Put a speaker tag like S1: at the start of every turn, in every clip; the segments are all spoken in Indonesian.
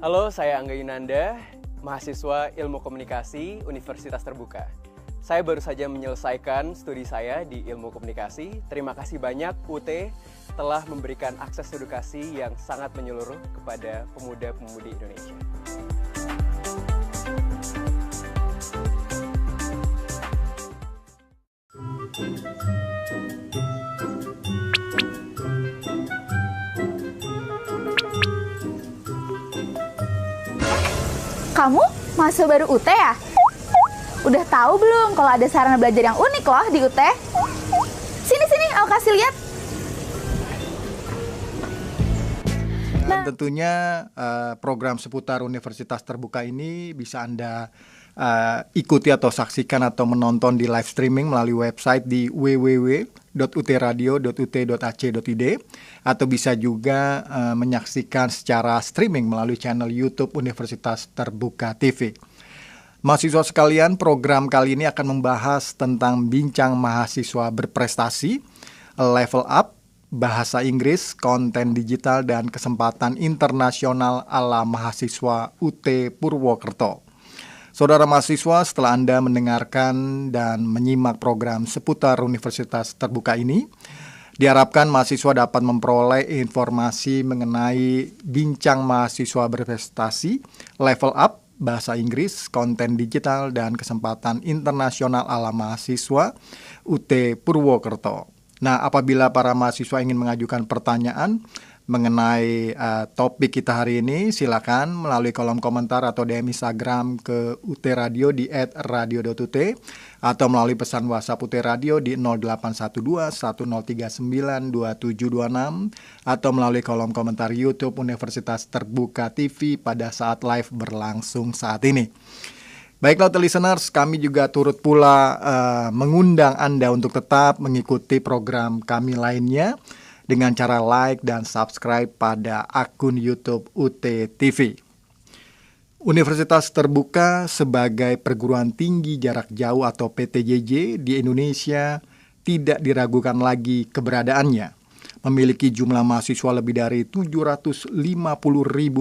S1: Halo, saya Angga Yunanda, mahasiswa Ilmu Komunikasi Universitas Terbuka. Saya baru saja menyelesaikan studi saya di Ilmu Komunikasi. Terima kasih banyak UT telah memberikan akses edukasi yang sangat menyeluruh kepada pemuda-pemudi Indonesia.
S2: Kamu mahasiswa baru UT ya? Udah tahu belum kalau ada sarana belajar yang unik loh di UT? Sini, aku kasih lihat.
S3: Nah, tentunya program seputar Universitas Terbuka ini bisa Anda ikuti atau saksikan atau menonton di live streaming melalui website di www.utradio.ut.ac.id atau bisa juga menyaksikan secara streaming melalui channel YouTube Universitas Terbuka TV. Mahasiswa sekalian, program kali ini akan membahas tentang bincang mahasiswa berprestasi, level up, bahasa Inggris, konten digital, dan kesempatan internasional ala mahasiswa UT Purwokerto. Saudara mahasiswa, setelah Anda mendengarkan dan menyimak program seputar Universitas Terbuka ini, diharapkan mahasiswa dapat memperoleh informasi mengenai bincang mahasiswa berprestasi, level up, bahasa Inggris, konten digital, dan kesempatan internasional ala mahasiswa UT Purwokerto. Nah, apabila para mahasiswa ingin mengajukan pertanyaan mengenai topik kita hari ini, silakan melalui kolom komentar atau DM Instagram ke UT Radio di @radio.ut atau melalui pesan WhatsApp UT Radio di 0812 1039 2726 atau melalui kolom komentar YouTube Universitas Terbuka TV pada saat live berlangsung saat ini. Baiklah listeners, kami juga turut pula mengundang Anda untuk tetap mengikuti program kami lainnya dengan cara like dan subscribe pada akun YouTube UT TV. Universitas Terbuka sebagai perguruan tinggi jarak jauh atau PTJJ di Indonesia tidak diragukan lagi keberadaannya. Memiliki jumlah mahasiswa lebih dari 750.000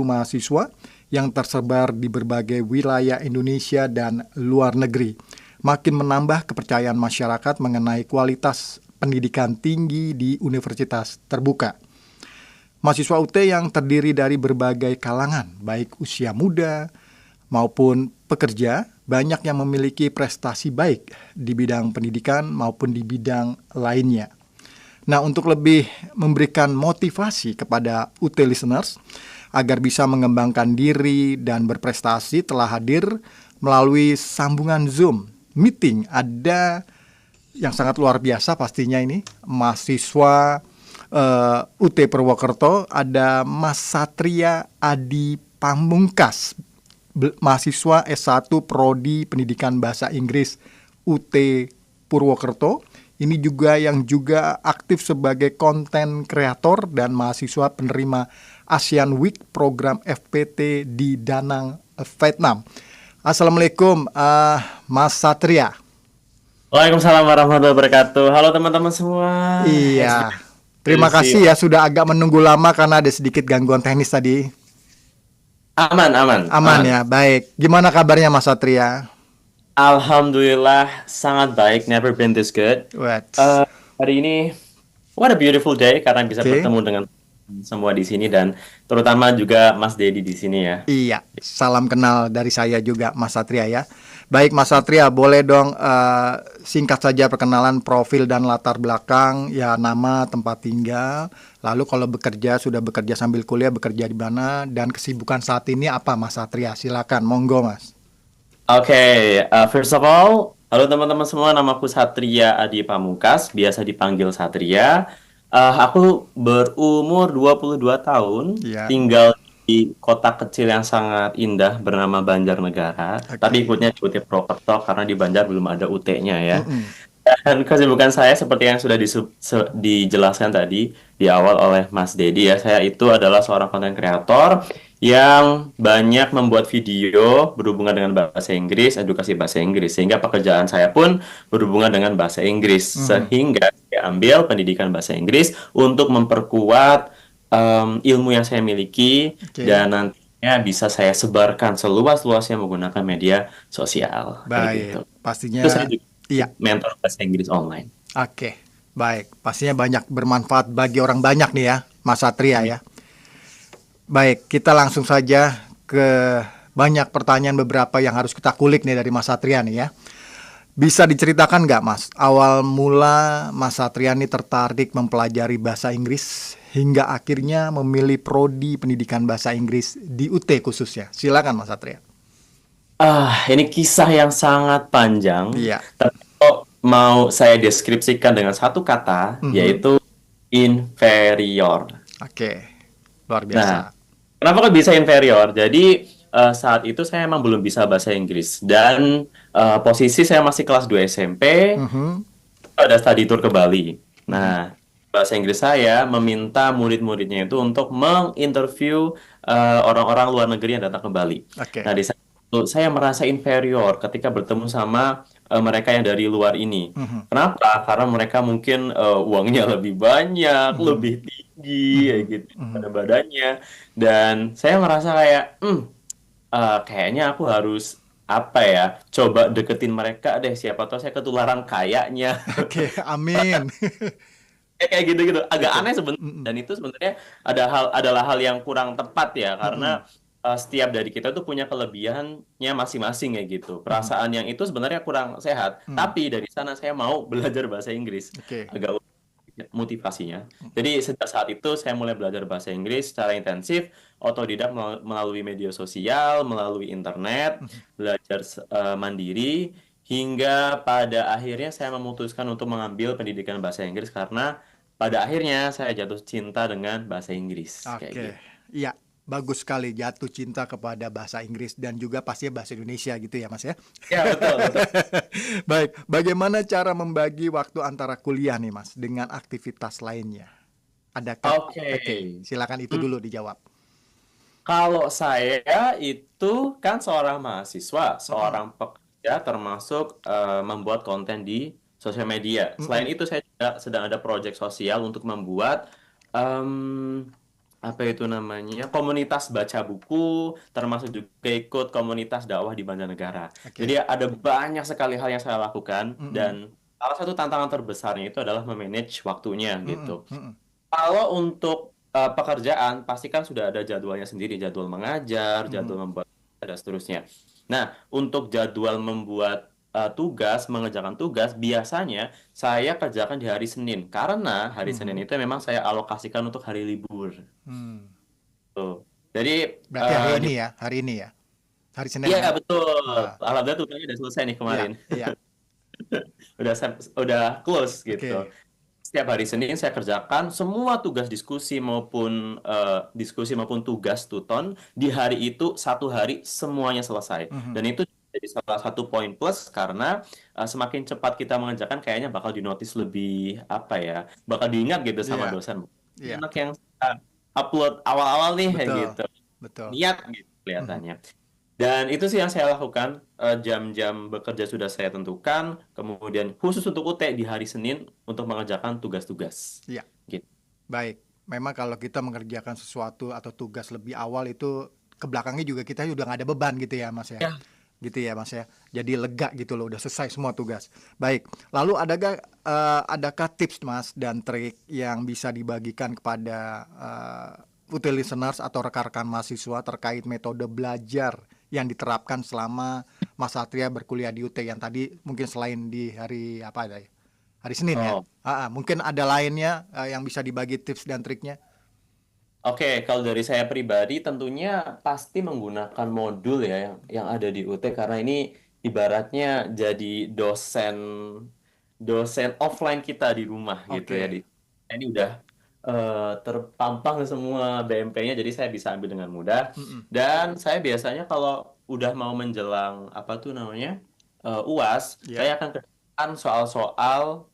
S3: mahasiswa yang tersebar di berbagai wilayah Indonesia dan luar negeri, makin menambah kepercayaan masyarakat mengenai kualitas pendidikan tinggi di Universitas Terbuka. Mahasiswa UT yang terdiri dari berbagai kalangan, baik usia muda maupun pekerja, banyak yang memiliki prestasi baik di bidang pendidikan maupun di bidang lainnya. Nah, untuk lebih memberikan motivasi kepada UT listeners agar bisa mengembangkan diri dan berprestasi, telah hadir melalui sambungan Zoom meeting. Ada yang sangat luar biasa pastinya ini, mahasiswa UT Purwokerto, ada Mas Satria Adi Pamungkas, mahasiswa S1 Prodi Pendidikan Bahasa Inggris UT Purwokerto. Ini juga yang juga aktif sebagai konten kreator dan mahasiswa penerima ASEAN Week program FPT di Da Nang, Vietnam. Assalamualaikum Mas Satria.
S4: Waalaikumsalam warahmatullahi wabarakatuh. Halo teman-teman semua.
S3: Iya. Terima kasih ya sudah agak menunggu lama karena ada sedikit gangguan teknis tadi. Aman ya. Baik. Gimana kabarnya Mas Satria?
S4: Alhamdulillah sangat baik. Never been this good. Hari ini what a beautiful day karena bisa bertemu dengan semua di sini dan terutama juga Mas Dedi di sini ya.
S3: Iya. Salam kenal dari saya juga Mas Satria ya. Baik Mas Satria, boleh dong singkat saja perkenalan profil dan latar belakang, ya nama, tempat tinggal, lalu kalau sudah bekerja sambil kuliah, bekerja di mana, dan kesibukan saat ini apa Mas Satria? Silakan, monggo Mas.
S4: Oke, first of all, halo teman-teman semua, namaku Satria Adi Pamungkas, biasa dipanggil Satria. Aku berumur 22 tahun, tinggal di kota kecil yang sangat indah bernama Banjarnegara, tapi ikutnya UT Purwokerto karena di Banjar belum ada UT-nya ya. Dan kesibukan saya seperti yang sudah dijelaskan tadi di awal oleh Mas Dedi ya, saya itu adalah seorang konten kreator yang banyak membuat video berhubungan dengan bahasa Inggris, edukasi bahasa Inggris, sehingga pekerjaan saya pun berhubungan dengan bahasa Inggris, sehingga saya ambil pendidikan bahasa Inggris untuk memperkuat ilmu yang saya miliki dan nantinya bisa saya sebarkan seluas-luasnya menggunakan media sosial kayak gitu.
S3: Baik, pastinya
S4: Itu saya juga
S3: iya.
S4: mentor bahasa Inggris online.
S3: Oke, baik. Pastinya banyak bermanfaat bagi orang banyak nih ya, Mas Satria ya. Baik, kita langsung saja ke banyak pertanyaan beberapa yang harus kita kulik nih dari Mas Satria nih ya. Bisa diceritakan nggak Mas, awal mula Mas Satria nih tertarik mempelajari bahasa Inggris hingga akhirnya memilih prodi pendidikan bahasa Inggris di UT khususnya? Silakan Mas Satria.
S4: Ini kisah yang sangat panjang,
S3: Iya.
S4: tapi kalau mau saya deskripsikan dengan satu kata, yaitu inferior.
S3: Oke, luar
S4: Nah,
S3: biasa.
S4: kenapa kok bisa inferior? Jadi saat itu saya emang belum bisa bahasa Inggris dan posisi saya masih kelas 2 SMP, ada study tour ke Bali. Nah, bahasa Inggris saya meminta murid-muridnya itu untuk menginterview orang-orang luar negeri yang datang ke Bali.
S3: Oke.
S4: Nah, di saat itu saya merasa inferior ketika bertemu sama mereka yang dari luar ini. Kenapa? Karena mereka mungkin uangnya lebih banyak, lebih tinggi, kayak gitu pada badannya. Dan saya merasa kayak, kayaknya aku harus apa ya, coba deketin mereka deh, siapa tahu saya ketularan kayaknya.
S3: Oke, amin.
S4: Kayak gitu-gitu, agak
S3: Oke.
S4: aneh sebenarnya. Dan itu sebenarnya adalah hal yang kurang tepat ya, karena setiap dari kita tuh punya kelebihannya masing-masing ya gitu. Perasaan yang itu sebenarnya kurang sehat. Tapi dari sana saya mau belajar bahasa Inggris.
S3: Oke.
S4: Agak motivasinya. Jadi sejak saat itu saya mulai belajar bahasa Inggris secara intensif, otodidak melalui media sosial, melalui internet, belajar mandiri, hingga pada akhirnya saya memutuskan untuk mengambil pendidikan bahasa Inggris karena pada akhirnya saya jatuh cinta dengan bahasa Inggris kayak
S3: Oke,
S4: gitu.
S3: iya, bagus sekali jatuh cinta kepada bahasa Inggris dan juga pastinya bahasa Indonesia gitu ya Mas ya.
S4: Ya, betul, betul.
S3: Baik, bagaimana cara membagi waktu antara kuliah nih Mas dengan aktivitas lainnya? Adakah?
S4: Oke.
S3: Oke, silakan itu dulu dijawab.
S4: Kalau saya itu kan seorang mahasiswa, seorang pekerja termasuk membuat konten di sosial media. Selain itu saya juga sedang ada proyek sosial untuk membuat apa itu namanya, komunitas baca buku, termasuk juga ikut komunitas dakwah di Banjarnegara.
S3: Oke.
S4: Jadi ada banyak sekali hal yang saya lakukan dan salah satu tantangan terbesarnya itu adalah memanage waktunya gitu. Kalau untuk pekerjaan, pasti kan sudah ada jadwalnya sendiri, jadwal mengajar, jadwal membuat dan seterusnya. Nah, untuk jadwal membuat tugas, mengerjakan tugas, biasanya saya kerjakan di hari Senin. Karena hari Senin itu memang saya alokasikan untuk hari libur. Tuh. Jadi,
S3: Berarti hari ini ya, hari ini ya, hari Senin
S4: iya
S3: ya.
S4: betul.
S3: Ah,
S4: Alhamdulillah tugasnya udah selesai nih
S3: iya,
S4: kemarin.
S3: iya.
S4: Udah close gitu.
S3: Oke.
S4: Setiap hari Senin saya kerjakan semua tugas diskusi maupun tugas tuton di hari itu satu hari semuanya selesai. Dan itu jadi salah satu poin plus karena semakin cepat kita mengerjakan kayaknya bakal dinotis lebih apa ya, bakal diingat gitu sama
S3: Iya,
S4: dosen.
S3: iya.
S4: Anak yang upload awal-awal nih kayak
S3: Betul,
S4: gitu.
S3: betul.
S4: Niat gitu kelihatannya. Dan itu sih yang saya lakukan. Jam-jam bekerja sudah saya tentukan. Kemudian khusus untuk UT di hari Senin untuk mengerjakan tugas-tugas.
S3: Iya.
S4: Gitu.
S3: Baik, memang kalau kita mengerjakan sesuatu atau tugas lebih awal itu ke belakangnya juga kita udah nggak ada beban gitu ya Mas ya.
S4: Ya.
S3: Gitu ya Mas ya. Jadi lega gitu loh, udah selesai semua tugas. Baik, lalu adakah tips Mas dan trik yang bisa dibagikan kepada UT listeners atau rekan-rekan mahasiswa terkait metode belajar yang diterapkan selama Mas Satria berkuliah di UT yang tadi mungkin selain di hari apa ada ya? Hari Senin ya. Mungkin ada lainnya yang bisa dibagi tips dan triknya.
S4: Oke, kalau dari saya pribadi tentunya pasti menggunakan modul ya yang ada di UT karena ini ibaratnya jadi dosen offline kita di rumah gitu ya.
S3: Oke.
S4: Ini udah terpampang semua BMP-nya jadi saya bisa ambil dengan mudah. Dan saya biasanya kalau udah mau menjelang apa tuh namanya UAS,
S3: Ya.
S4: saya akan kerjakan soal-soal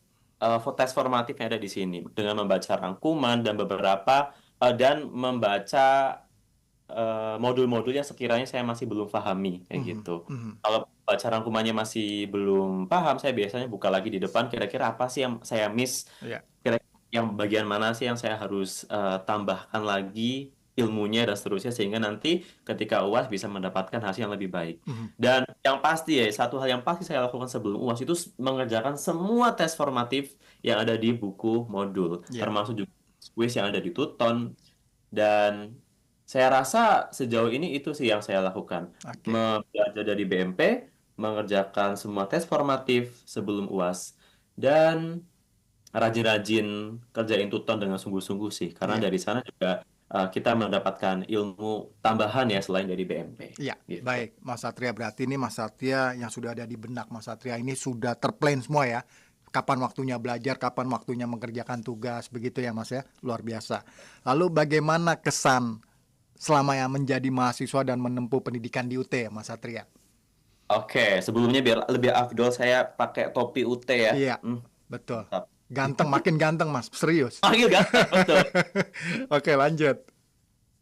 S4: tes formatif yang ada di sini dengan membaca rangkuman dan membaca modul-modul yang sekiranya saya masih belum pahami kayak gitu. Kalau baca rangkumannya masih belum paham, saya biasanya buka lagi di depan kira-kira apa sih yang saya miss,
S3: Ya.
S4: kira-kira yang bagian mana sih yang saya harus tambahkan lagi ilmunya dan seterusnya sehingga nanti ketika UAS bisa mendapatkan hasil yang lebih baik. Dan yang pasti ya, satu hal yang pasti saya lakukan sebelum UAS itu mengerjakan semua tes formatif yang ada di buku modul,
S3: Ya.
S4: termasuk juga kuis yang ada di Tuton. Dan saya rasa sejauh ini itu sih yang saya lakukan.
S3: Oke.
S4: Belajar dari BMP, mengerjakan semua tes formatif sebelum UAS, dan rajin-rajin kerjain Tuton dengan sungguh-sungguh sih. Karena
S3: Iya.
S4: dari sana juga kita mendapatkan ilmu tambahan ya selain dari BMP.
S3: Iya,
S4: Gitu.
S3: baik Mas Satria, berarti ini Mas Satria yang sudah ada di benak Mas Satria ini sudah terplan semua ya. Kapan waktunya belajar, kapan waktunya mengerjakan tugas, begitu ya Mas ya, luar biasa. Lalu bagaimana kesan selama yang menjadi mahasiswa dan menempuh pendidikan di UT ya Mas Satria?
S4: Oke, sebelumnya biar lebih afdol saya pakai topi UT ya.
S3: Iya, betul.
S4: Mantap.
S3: Ganteng, makin ganteng Mas, serius.
S4: Panggil ganteng, betul.
S3: Oke, lanjut.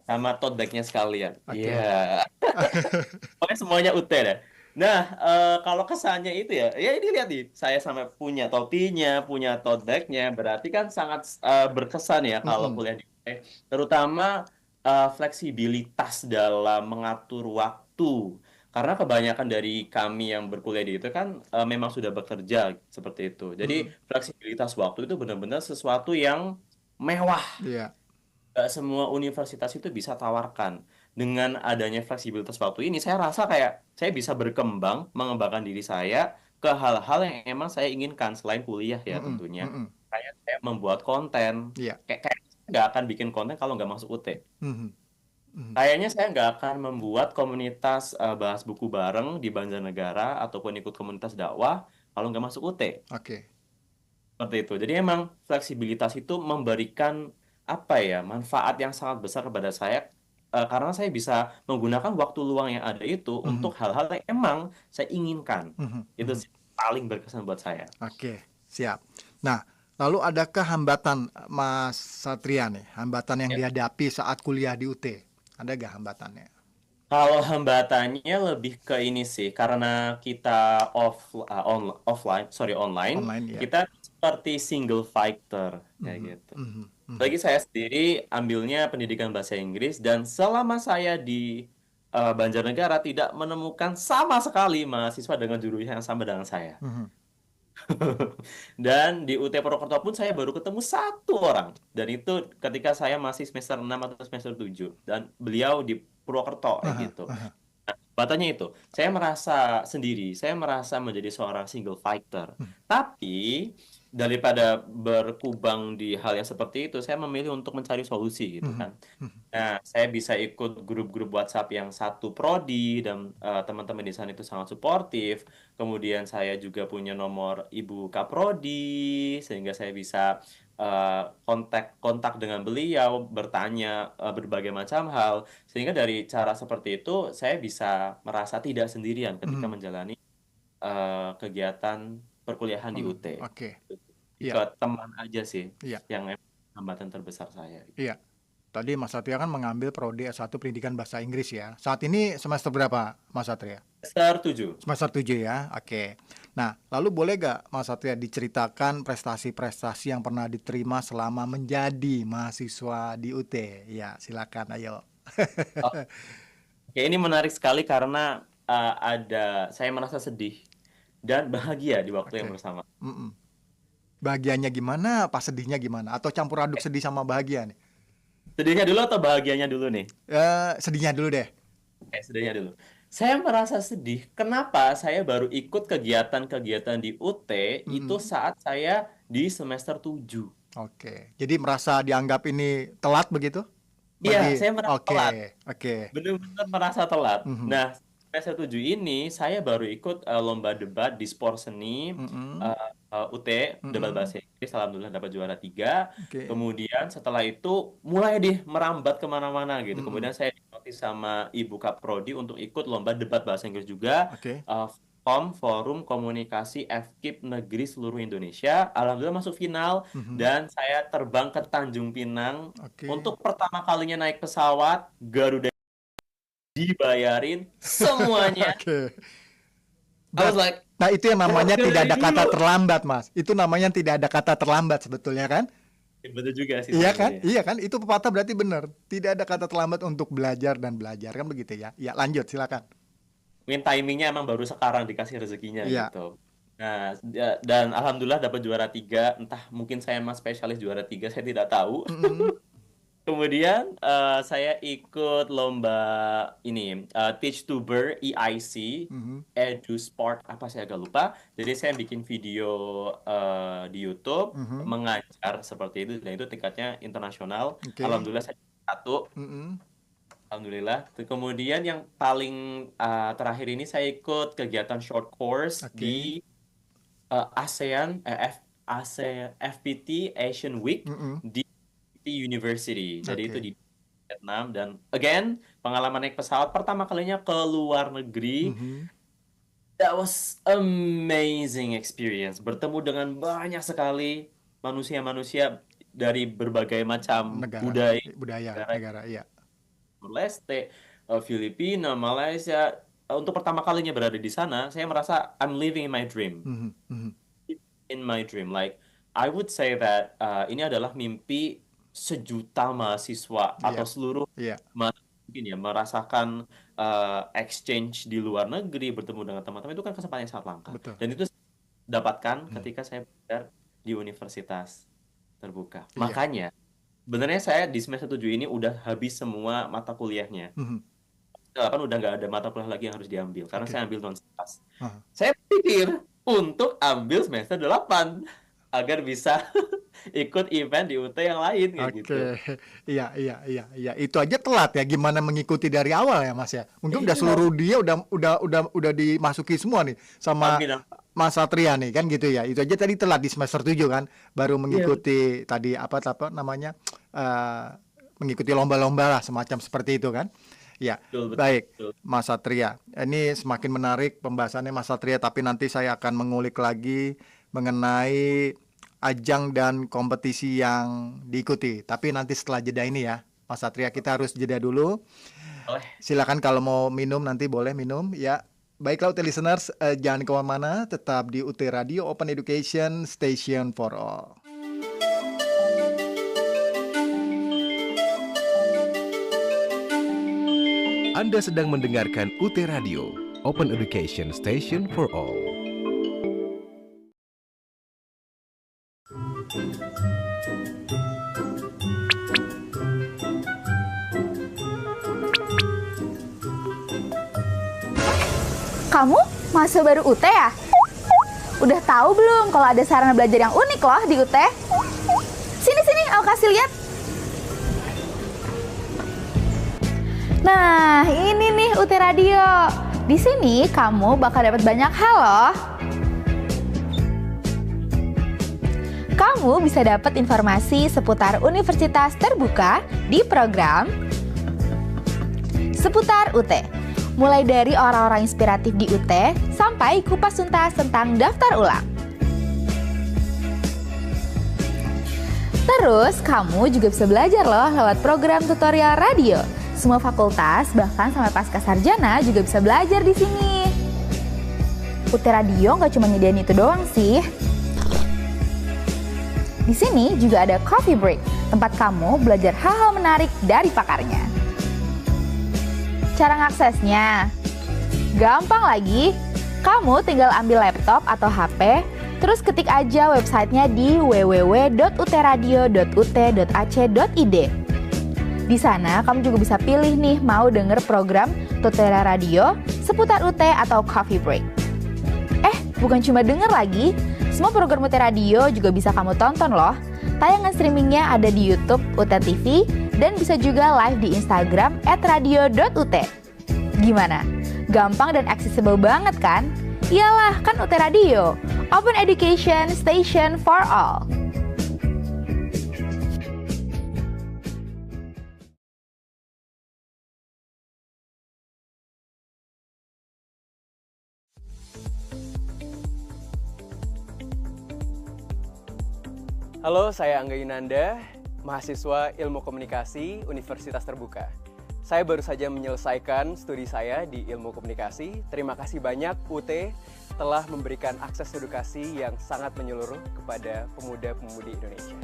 S4: Sama tote bag-nya sekalian.
S3: Oke.
S4: Iya. Pokoknya semuanya UT deh. Nah, kalau kesannya itu ya ini lihat nih, saya sampai punya topinya, punya tote bag-nya, berarti kan sangat berkesan ya kalau kuliah di UT. Terutama fleksibilitas dalam mengatur waktu. Karena kebanyakan dari kami yang berkuliah di itu kan memang sudah bekerja seperti itu. Jadi fleksibilitas waktu itu benar-benar sesuatu yang mewah.
S3: Iya.
S4: Gak semua universitas itu bisa tawarkan. Dengan adanya fleksibilitas waktu ini, saya rasa kayak saya bisa berkembang, mengembangkan diri saya ke hal-hal yang emang saya inginkan selain kuliah ya tentunya. Kayak saya membuat konten.
S3: Iya.
S4: Kayak nggak akan bikin konten kalau nggak masuk UT. Kayaknya saya nggak akan membuat komunitas bahas buku bareng di Banjarnegara ataupun ikut komunitas dakwah kalau nggak masuk UT.
S3: Oke.
S4: Seperti itu. Jadi emang fleksibilitas itu memberikan apa ya manfaat yang sangat besar kepada saya karena saya bisa menggunakan waktu luang yang ada itu untuk hal-hal yang emang saya inginkan. Itu sih paling berkesan buat saya.
S3: Oke, siap. Nah, lalu adakah hambatan Mas Satria nih, hambatan yang dihadapi saat kuliah di UT? Ada gak hambatannya?
S4: Kalau hambatannya lebih ke ini sih, karena kita online,
S3: ya.
S4: kita seperti single fighter kayak gitu. Bagi saya sendiri ambilnya pendidikan bahasa Inggris dan selama saya di Banjarnegara tidak menemukan sama sekali mahasiswa dengan jurusan yang sama dengan saya. Dan di UT Purwokerto pun saya baru ketemu satu orang. Dan itu ketika saya masih semester 6 atau semester 7. Dan beliau di Purwokerto gitu. Nah, batanya itu, saya merasa sendiri, saya merasa menjadi seorang single fighter. Tapi daripada berkubang di hal yang seperti itu, saya memilih untuk mencari solusi gitu kan. Nah, saya bisa ikut grup-grup WhatsApp yang satu prodi dan teman-teman di sana itu sangat suportif. Kemudian saya juga punya nomor Ibu Kaprodi sehingga saya bisa kontak dengan beliau, bertanya berbagai macam hal. Sehingga dari cara seperti itu saya bisa merasa tidak sendirian ketika menjalani kegiatan perkuliahan di UT.
S3: Oke.
S4: Ke teman aja sih
S3: Iya.
S4: yang hambatan terbesar saya.
S3: Iya. Tadi Mas Satria kan mengambil prodi S1 Pendidikan Bahasa Inggris ya. Saat ini semester berapa Mas Satria?
S4: Semester 7.
S3: Semester 7 ya, oke. Nah, lalu boleh gak Mas Satria diceritakan prestasi-prestasi yang pernah diterima selama menjadi mahasiswa di UT? Ya, silakan, ayo.
S4: Oke, ini menarik sekali karena saya merasa sedih dan bahagia di waktu yang bersama.
S3: Bahagianya gimana, pas sedihnya gimana? Atau campur aduk sedih sama bahagia nih?
S4: Sedihnya dulu atau bahagianya dulu nih?
S3: Sedihnya dulu deh.
S4: Sedihnya dulu. Saya merasa sedih. Kenapa saya baru ikut kegiatan-kegiatan di UT itu saat saya di semester 7.
S3: Oke. Jadi merasa dianggap ini telat begitu?
S4: Iya, saya merasa telat.
S3: Oke.
S4: Benar-benar merasa telat. Nah, semester 7 ini saya baru ikut lomba debat di sport seni UT, debat bahasa Inggris, alhamdulillah dapat juara 3. Kemudian setelah itu mulai deh merambat kemana-mana gitu. Kemudian saya dinotis sama Ibu Kaprodi untuk ikut lomba debat bahasa Inggris juga. Forum Komunikasi FKIP Negeri seluruh Indonesia. Alhamdulillah masuk final dan saya terbang ke Tanjung Pinang untuk pertama kalinya naik pesawat Garuda, dibayarin semuanya. I was like,
S3: nah itu yang namanya tidak ada kata terlambat, Mas. Itu namanya tidak ada kata terlambat sebetulnya kan?
S4: Betul juga sih
S3: Iya kan?
S4: sebenarnya.
S3: Iya kan? Itu pepatah berarti benar. Tidak ada kata terlambat untuk belajar dan belajar kan begitu ya? Ya lanjut silakan.
S4: Mungkin timingnya emang baru sekarang dikasih rezekinya
S3: Iya.
S4: gitu. Nah, dan alhamdulillah dapat juara 3. Entah mungkin saya emang spesialis juara 3, saya tidak tahu.
S3: Mm-mm.
S4: Kemudian saya ikut lomba ini Teachtuber EIC
S3: Mhm.
S4: EduSport apa saya agak lupa. Jadi saya bikin video di YouTube
S3: Mhm.
S4: mengajar seperti itu dan itu tingkatnya internasional.
S3: Oke.
S4: Alhamdulillah saya satu.
S3: Mm-mm.
S4: Alhamdulillah. Kemudian yang paling terakhir ini saya ikut kegiatan short course
S3: Oke.
S4: di ASEAN FPT Asian Week
S3: Mm-mm.
S4: di University. Jadi itu
S3: Oke.
S4: di Vietnam dan again pengalaman naik pesawat pertama kalinya ke luar negeri.
S3: Mhm.
S4: That was amazing experience. Bertemu dengan banyak sekali manusia-manusia dari berbagai macam
S3: Negara,
S4: budaya, negara
S3: negara, iya.
S4: Timur Leste, Filipina, Malaysia. Untuk pertama kalinya berada di sana, saya merasa I'm living in my dream.
S3: Mhm. Mhm.
S4: In my dream, like I would say that ini adalah mimpi sejuta mahasiswa atau
S3: Iya.
S4: seluruh
S3: Iya.
S4: mungkin ya merasakan exchange di luar negeri, bertemu dengan teman-teman itu kan kesempatan yang sangat langka.
S3: Betul.
S4: Dan itu dapatkan ketika saya belajar di universitas terbuka.
S3: Iya.
S4: Makanya sebenarnya saya di semester 7 ini udah habis semua mata kuliahnya.
S3: Mhm.
S4: Kan udah nggak ada mata kuliah lagi yang harus diambil karena
S3: Oke.
S4: saya ambil non-stas.
S3: Aha.
S4: Saya pikir untuk ambil semester 8 agar bisa ikut event di UT yang lain kayak gitu.
S3: Oke, iya, iya, iya, iya. Itu aja telat ya. Gimana mengikuti dari awal ya, Mas ya? Mungkin udah
S4: Iya.
S3: seluruh dia udah dimasuki semua nih sama
S4: Amin, amin.
S3: Mas Satria nih kan gitu ya. Itu aja tadi telat di semester 7 kan, baru
S4: Iya.
S3: mengikuti tadi apa namanya? Mengikuti lomba-lomba lah semacam seperti itu kan. Ya,
S4: Betul, betul,
S3: baik,
S4: betul.
S3: Mas Satria. Ini semakin menarik pembahasannya Mas Satria, tapi nanti saya akan mengulik lagi mengenai ajang dan kompetisi yang diikuti. Tapi nanti setelah jeda ini ya, Mas Satria, kita harus jeda dulu.
S4: Boleh.
S3: Silakan kalau mau minum nanti boleh minum ya. Baiklah UT listeners, jangan kemana-mana, tetap di UT Radio Open Education Station for All.
S5: Anda sedang mendengarkan UT Radio, Open Education Station for All.
S2: Kamu mahasiswa baru UT ya? Udah tahu belum kalau ada sarana belajar yang unik loh di UT? Sini, aku kasih lihat. Nah, ini nih UT Radio. Di sini kamu bakal dapat banyak hal loh. Kamu bisa dapat informasi seputar universitas terbuka di program seputar UT. Mulai dari orang-orang inspiratif di UT sampai kupas tuntas tentang daftar ulang. Terus, kamu juga bisa belajar loh lewat program tutorial radio. Semua fakultas, bahkan sampai pasca sarjana juga bisa belajar di sini. UT Radio nggak cuma nyediain itu doang sih. Di sini juga ada Coffee Break, tempat kamu belajar hal-hal menarik dari pakarnya. Cara ngaksesnya gampang lagi. Kamu tinggal ambil laptop atau HP, terus ketik aja websitenya di www.utradio.ut.ac.id. Di sana kamu juga bisa pilih nih mau denger program tutorial radio seputar UT atau Coffee Break. Bukan cuma denger lagi, semua program UT Radio juga bisa kamu tonton loh. Tayangan streamingnya ada di YouTube UT TV dan bisa juga live di Instagram @radio.ut. Gimana? Gampang dan accessible banget kan? Iyalah, kan UT Radio, Open Education Station for All.
S1: Halo, saya Angga Yunanda, mahasiswa Ilmu Komunikasi Universitas Terbuka. Saya baru saja menyelesaikan studi saya di Ilmu Komunikasi. Terima kasih banyak UT telah memberikan akses edukasi yang sangat menyeluruh kepada pemuda-pemudi Indonesia.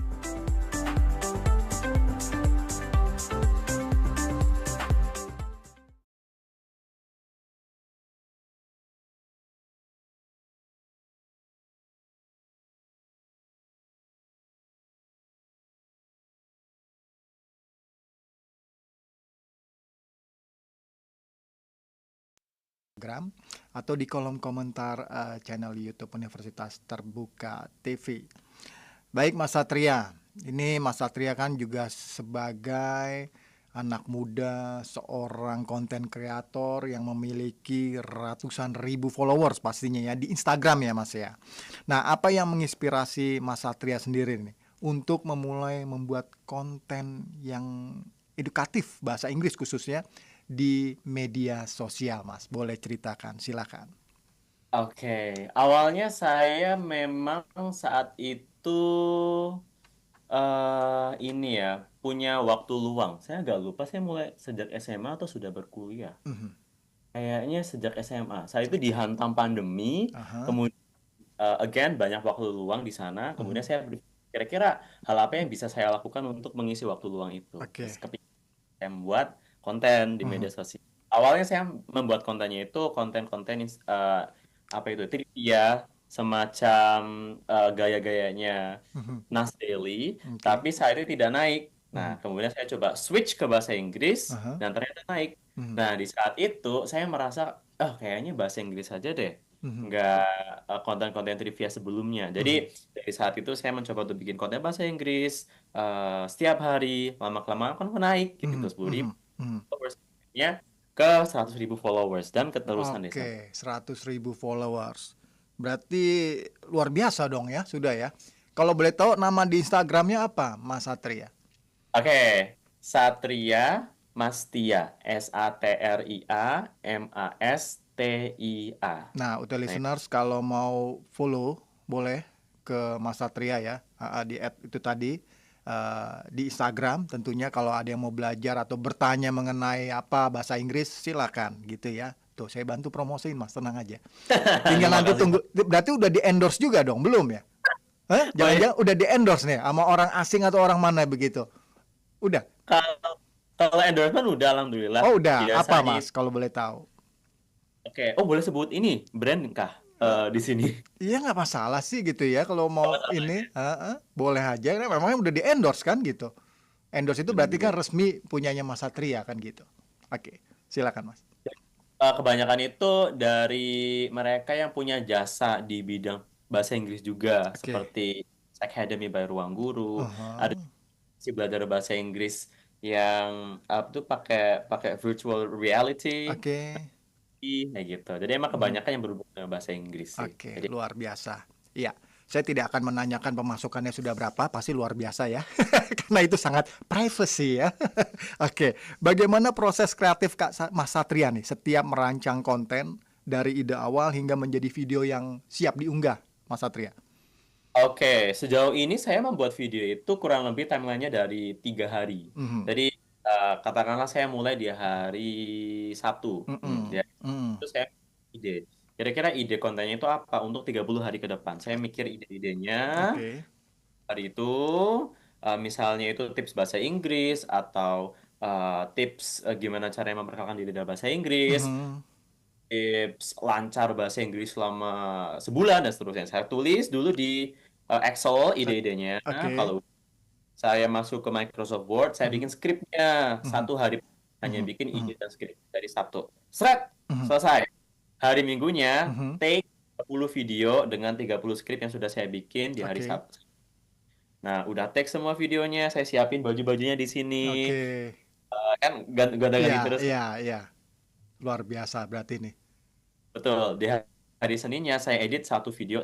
S3: Instagram atau di kolom komentar channel YouTube Universitas Terbuka TV. Baik Mas Satria, ini Mas Satria kan juga sebagai anak muda, seorang konten kreator yang memiliki ratusan ribu followers pastinya ya di Instagram ya Mas ya. Nah, apa yang menginspirasi Mas Satria sendiri nih untuk memulai membuat konten yang edukatif bahasa Inggris khususnya di media sosial Mas? Boleh ceritakan, silakan.
S4: Oke, awalnya saya memang saat itu ini ya punya waktu luang. Saya agak lupa saya mulai sejak SMA atau sudah berkuliah. Kayaknya sejak SMA. Saya itu dihantam pandemi, kemudian again banyak waktu luang di sana. Kemudian saya kira-kira hal apa yang bisa saya lakukan untuk mengisi waktu luang itu. Terus saya membuat konten di media sosial. Awalnya saya membuat kontennya itu konten-konten apa itu trivia, semacam gaya-gayanya Nas Daily, tapi saya itu tidak naik. Nah, kemudian saya coba switch ke bahasa Inggris dan ternyata naik. Nah, di saat itu saya merasa, kayaknya bahasa Inggris saja deh, nggak konten-konten trivia sebelumnya. Jadi dari saat itu saya mencoba untuk bikin konten bahasa Inggris setiap hari, lama-kelamaan kan naik gitu, 10.000 followersnya ke 100.000 followers dan keterusan desa.
S3: Oke, 100.000 followers. Berarti luar biasa dong ya, sudah ya. Kalau boleh tahu nama di Instagramnya apa, Mas Satria?
S4: Oke, Satria Mastia, Satria Mastia.
S3: Nah, untuk listeners kalau mau follow boleh ke Mas Satria ya, di itu tadi di Instagram. Tentunya kalau ada yang mau belajar atau bertanya mengenai apa bahasa Inggris silakan gitu ya. Tuh saya bantu promosiin Mas, tenang aja. Tinggal nanti tunggu. Berarti udah di endorse juga dong, belum ya? Jangan-jangan udah di endorse nih sama orang asing atau orang mana begitu? Udah.
S4: Kalau endorsement udah alhamdulillah.
S3: Oh udah.
S4: Biasanya,
S3: apa Mas kalau boleh tahu?
S4: Oke. Oh boleh sebut ini brand kah di sini?
S3: Iya nggak masalah sih gitu ya kalau mau ini. Boleh aja. Memangnya udah di endorse kan gitu. Endorse itu berarti kan resmi punyanya Mas Satria kan gitu. Oke. Silakan Mas.
S4: Kebanyakan itu dari mereka yang punya jasa di bidang bahasa Inggris juga, seperti Academy by Ruang Guru, ada si belajar bahasa Inggris yang tuh pakai virtual reality, kayak gitu. Jadi emang kebanyakan yang berhubungan dengan bahasa Inggris sih.
S3: Jadi, luar biasa. Iya. Saya tidak akan menanyakan pemasukannya sudah berapa, pasti luar biasa ya. Karena itu sangat privacy ya. Oke, bagaimana proses kreatif Kak Mas Satria nih setiap merancang konten dari ide awal hingga menjadi video yang siap diunggah, Mas Satria?
S4: Oke, sejauh ini saya membuat video itu kurang lebih timelinenya dari 3 hari. Jadi katakanlah saya mulai di hari Sabtu. Terus saya ide. Kira-kira ide kontennya itu apa untuk 30 hari ke depan. Saya mikir ide-idenya. Hari itu misalnya itu tips bahasa Inggris atau tips gimana cara memperkenalkan diri dalam bahasa Inggris. Tips lancar bahasa Inggris selama sebulan dan seterusnya. Saya tulis dulu di Excel ide-idenya. Kalau saya masuk ke Microsoft Word, saya bikin skripnya. 1 hari hanya bikin ide dan skrip dari Sabtu. Selesai. Hari Minggunya, take 30 video dengan 30 skrip yang sudah saya bikin di hari Sabtu. Nah, udah take semua videonya, saya siapin baju-bajunya di sini. Kan ganti-ganti terus.
S3: Iya. Luar biasa berarti nih.
S4: Betul. Di hari Seninnya saya edit satu video.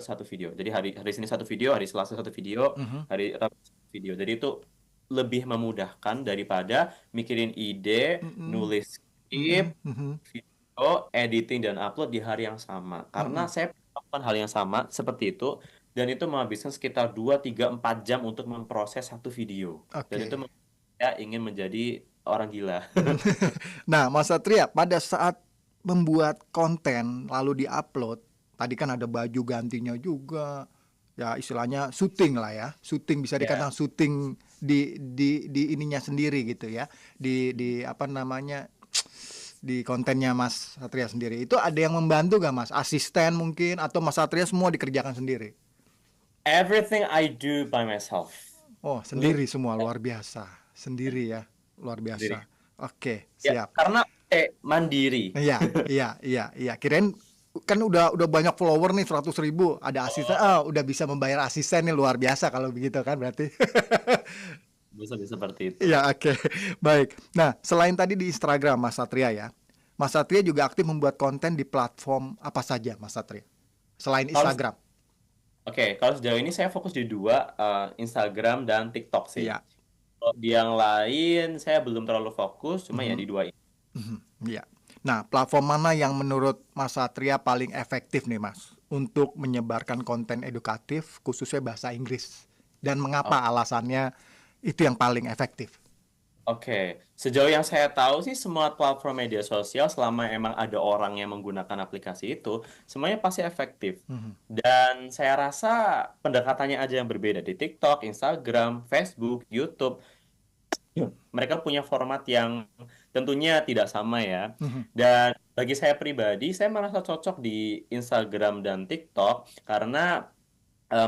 S4: Jadi hari Senin 1 video, hari Selasa 1 video, hari Rabu 1 video. Jadi itu lebih memudahkan daripada mikirin ide, nulis skrip, video, editing dan upload di hari yang sama. Karena saya melakukan hal yang sama seperti itu dan itu menghabiskan sekitar 2, 3, 4 jam untuk memproses satu video. Dan itu saya ingin menjadi orang gila.
S3: Nah, Mas Satria, pada saat membuat konten lalu diupload, tadi kan ada baju gantinya juga, ya istilahnya syuting lah ya, syuting bisa dikatakan syuting di ininya sendiri gitu ya, di apa namanya, di kontennya Mas Satria sendiri. Itu ada yang membantu gak Mas? Asisten mungkin atau Mas Satria semua dikerjakan sendiri?
S4: Everything I do by myself.
S3: Oh, sendiri semua, luar biasa, sendiri ya, luar biasa. Oke,
S4: Ya,
S3: siap.
S4: karena mandiri.
S3: Iya, iya. Kirain kan udah banyak follower nih 100.000, ada asisten, udah bisa membayar asisten nih, luar biasa kalau begitu kan berarti.
S4: Bisa seperti itu.
S3: Iya, oke. Baik. Nah, selain tadi di Instagram Mas Satria ya, Mas Satria juga aktif membuat konten di platform apa saja Mas Satria? Selain
S4: Kalau
S3: Instagram.
S4: kalau sejauh ini saya fokus di dua, Instagram dan TikTok sih.
S3: Iya.
S4: Kalau di yang lain saya belum terlalu fokus, cuma ya
S3: Mhm,
S4: di dua ini.
S3: mhm, iya. Nah, platform mana yang menurut Mas Satria paling efektif nih Mas untuk menyebarkan konten edukatif khususnya bahasa Inggris? Dan mengapa alasannya itu yang paling efektif?
S4: Oke, sejauh yang saya tahu sih semua platform media sosial selama emang ada orang yang menggunakan aplikasi itu, semuanya pasti efektif.
S3: Mhm,
S4: Dan saya rasa pendekatannya aja yang berbeda di TikTok, Instagram, Facebook, YouTube. Mereka punya format yang tentunya tidak sama ya.
S3: mhm,
S4: Dan bagi saya pribadi, saya merasa cocok di Instagram dan TikTok karena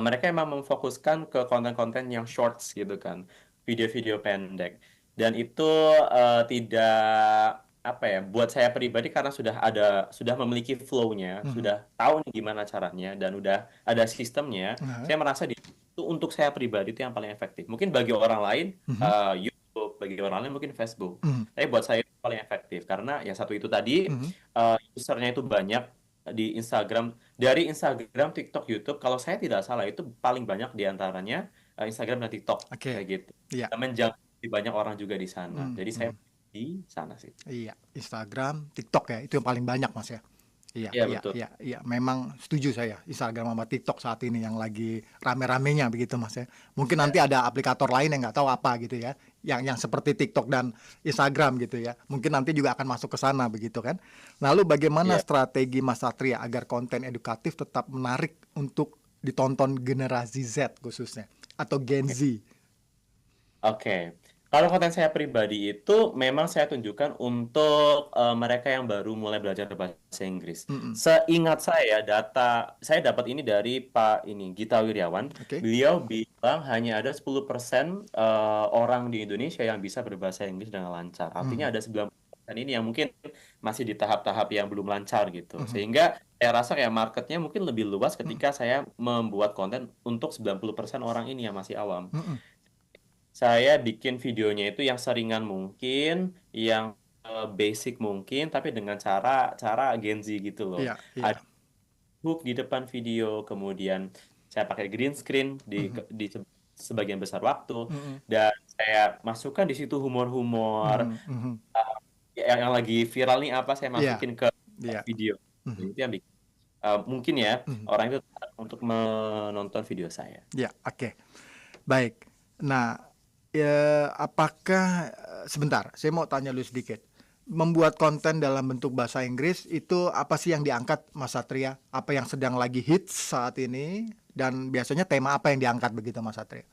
S4: mereka emang memfokuskan ke konten-konten yang shorts gitu kan, video-video pendek. Dan itu tidak apa ya, buat saya pribadi karena sudah memiliki flow-nya,
S3: mhm.
S4: sudah tahu nih gimana caranya dan udah ada sistemnya.
S3: Nah,
S4: Saya merasa itu untuk saya pribadi itu yang paling efektif. Mungkin bagi orang lain
S3: mhm,
S4: YouTube, bagi orang lain mungkin Facebook.
S3: mhm,
S4: Tapi buat saya itu paling efektif karena yang satu itu tadi
S3: mhm.
S4: usernya itu banyak di Instagram, dari Instagram, TikTok, YouTube. Kalau saya tidak salah itu paling banyak di antaranya Instagram dan TikTok kayak
S3: Oke,
S4: gitu.
S3: iya.
S4: Dan menjangkau banyak orang juga di sana.
S3: Mhm,
S4: Jadi saya
S3: mhm.
S4: di sana sih.
S3: Iya, Instagram, TikTok ya, itu yang paling banyak Mas ya. Iya,
S4: Iya
S3: iya,
S4: betul.
S3: iya, iya. Memang setuju saya. Instagram sama TikTok saat ini yang lagi rame-ramenya begitu Mas ya. Mungkin nanti ada aplikator lain yang nggak tahu apa gitu ya, yang seperti TikTok dan Instagram gitu ya. Mungkin nanti juga akan masuk ke sana begitu kan. Lalu bagaimana
S4: Iya.
S3: strategi Mas Satria agar konten edukatif tetap menarik untuk ditonton generasi Z khususnya atau Gen Z?
S4: Oke. Kalau konten saya pribadi itu memang saya tunjukkan untuk mereka yang baru mulai belajar bahasa Inggris.
S3: Mm-mm.
S4: Seingat saya saya dapat ini dari Pak Gita Wirjawan.
S3: Oke.
S4: Beliau bilang hanya ada 10% orang di Indonesia yang bisa berbahasa Inggris dengan lancar.
S3: Mhm,
S4: Artinya ada 90% ini yang mungkin masih di tahap-tahap yang belum lancar gitu.
S3: mhm,
S4: Sehingga saya rasa kayak marketnya mungkin lebih luas
S3: mhm,
S4: ketika saya membuat konten untuk 90% orang ini yang masih awam.
S3: mhm.
S4: Saya bikin videonya itu yang seringan mungkin, yang basic mungkin, tapi dengan cara Gen Z gitu loh.
S3: Iya, iya.
S4: Ada hook di depan video, kemudian saya pakai green screen
S3: Mhm,
S4: di sebagian besar waktu,
S3: mhm,
S4: dan saya masukkan di situ humor-humor
S3: mhm, mhm.
S4: yang lagi viral nih apa saya
S3: Iya,
S4: masukin ke
S3: iya.
S4: video.
S3: Mhm,
S4: Itu yang bikin mungkin ya
S3: mhm.
S4: orang itu tertarik untuk menonton video saya.
S3: Ya, oke. Baik. Nah, apakah sebentar, saya mau tanya lu sedikit. Membuat konten dalam bentuk bahasa Inggris itu apa sih yang diangkat Mas Satria? Apa yang sedang lagi hits saat ini? Dan biasanya tema apa yang diangkat begitu Mas Satria?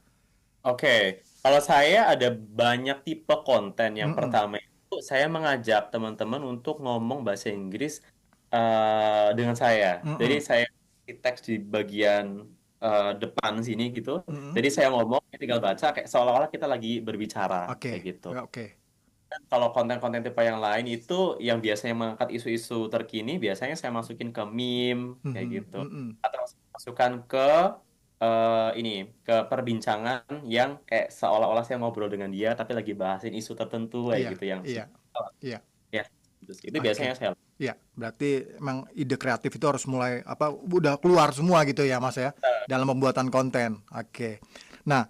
S4: Oke, kalau saya ada banyak tipe konten. Yang
S3: Mm-mm,
S4: pertama itu saya mengajak teman-teman untuk ngomong bahasa Inggris dengan saya. Jadi
S3: mm-mm,
S4: saya teks di bagian depan sini gitu.
S3: mm-mm.
S4: Jadi saya ngomong, tinggal baca kayak seolah-olah kita lagi berbicara
S3: Oke,
S4: kayak gitu.
S3: oke.
S4: Kalau konten-konten tipe yang lain itu yang biasanya mengangkat isu-isu terkini, biasanya saya masukin ke meme kayak
S3: Mhm,
S4: gitu,
S3: mhm.
S4: atau saya masukkan ke ke perbincangan yang kayak seolah-olah saya ngobrol dengan dia, tapi lagi bahasin isu tertentu kayak
S3: Iya,
S4: gitu yang
S3: iya, iya.
S4: ya gitu sih. Itu biasanya
S3: Oke.
S4: saya.
S3: Iya, berarti emang ide kreatif itu harus mulai udah keluar semua gitu ya Mas ya dalam pembuatan konten. Oke. Nah,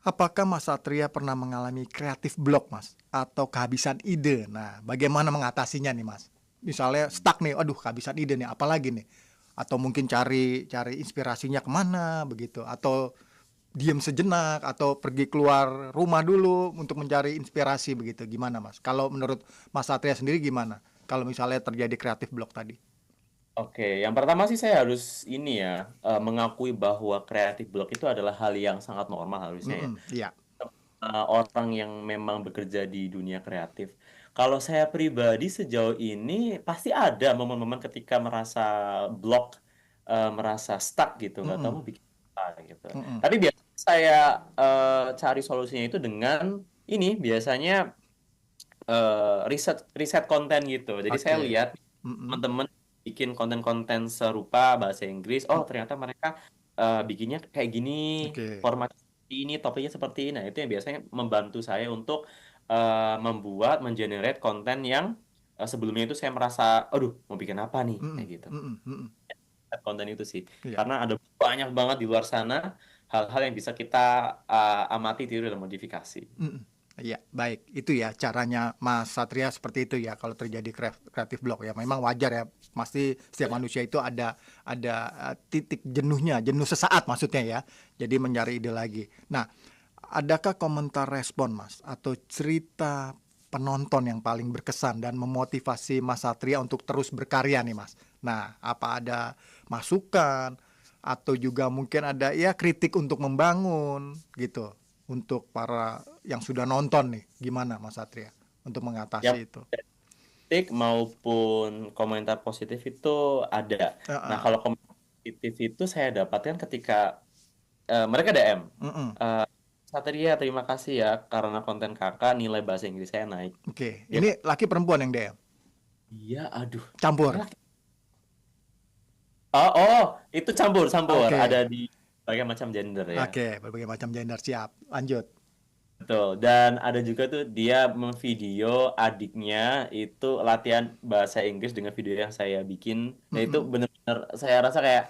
S3: apakah Mas Satria pernah mengalami kreatif block Mas atau kehabisan ide? Nah, bagaimana mengatasinya nih Mas? Misalnya stuck nih, aduh kehabisan ide nih, apalagi nih? Atau mungkin cari cari inspirasinya kemana begitu? Atau diem sejenak atau pergi keluar rumah dulu untuk mencari inspirasi begitu. Gimana Mas? Kalau menurut Mas Satria sendiri gimana? Kalau misalnya terjadi kreatif block tadi.
S4: Oke, yang pertama sih saya harus ini ya mengakui bahwa kreatif block itu adalah hal yang sangat normal harusnya ya.
S3: Mm-mm, iya.
S4: Orang yang memang bekerja di dunia kreatif. Kalau saya pribadi sejauh ini pasti ada momen-momen ketika merasa block, merasa stuck gitu, nggak tahu
S3: Mm-mm,
S4: mau bikin apa gitu.
S3: mm-mm,
S4: Tapi biasanya saya cari solusinya itu dengan ini biasanya riset riset konten gitu. Jadi saya
S3: Oke.
S4: lihat
S3: Mm-mm.
S4: teman-teman bikin konten-konten serupa bahasa Inggris. Oh, ternyata mereka bikinnya kayak gini,
S3: Oke.
S4: format seperti ini, topiknya seperti ini. Nah, itu yang biasanya membantu saya untuk mengenerate konten yang sebelumnya itu saya merasa, aduh, mau bikin apa nih, kayak
S3: Mm-mm.
S4: gitu.
S3: Mm-mm. Mm-mm.
S4: Konten itu sih,
S3: Iya.
S4: karena ada banyak banget di luar sana hal-hal yang bisa kita amati, tiru dan modifikasi.
S3: Mm-mm. Iya, baik. Itu ya caranya Mas Satria seperti itu ya kalau terjadi kreatif block ya. Memang wajar ya. Pasti setiap manusia itu ada titik jenuhnya, jenuh sesaat maksudnya ya. Jadi mencari ide lagi. Nah, adakah komentar respon Mas atau cerita penonton yang paling berkesan dan memotivasi Mas Satria untuk terus berkarya nih Mas? Nah, apa ada masukan atau juga mungkin ada ya kritik untuk membangun gitu untuk para yang sudah nonton nih, gimana Mas Satria untuk
S4: Yang
S3: mengatasi itu?
S4: kritik maupun komentar positif itu ada. Nah,
S3: Heeh.
S4: kalau komentar positif itu saya dapatkan ketika mereka DM.
S3: Mm-mm.
S4: Eh, Satria, terima kasih ya karena konten kakak nilai bahasa Inggris saya naik.
S3: Oke,
S4: Ya
S3: ini
S4: kan?
S3: laki perempuan yang DM?
S4: Iya, aduh.
S3: Campur.
S4: Kayaknya oh, itu campur-campur. Ada
S3: Oke.
S4: di berbagai macam gender ya.
S3: Oke, berbagai macam gender, siap. Lanjut.
S4: Betul. Dan ada juga tuh dia memvideo adiknya itu latihan bahasa Inggris dengan video yang saya bikin. Nah itu
S3: Mm-mm.
S4: benar-benar saya rasa kayak,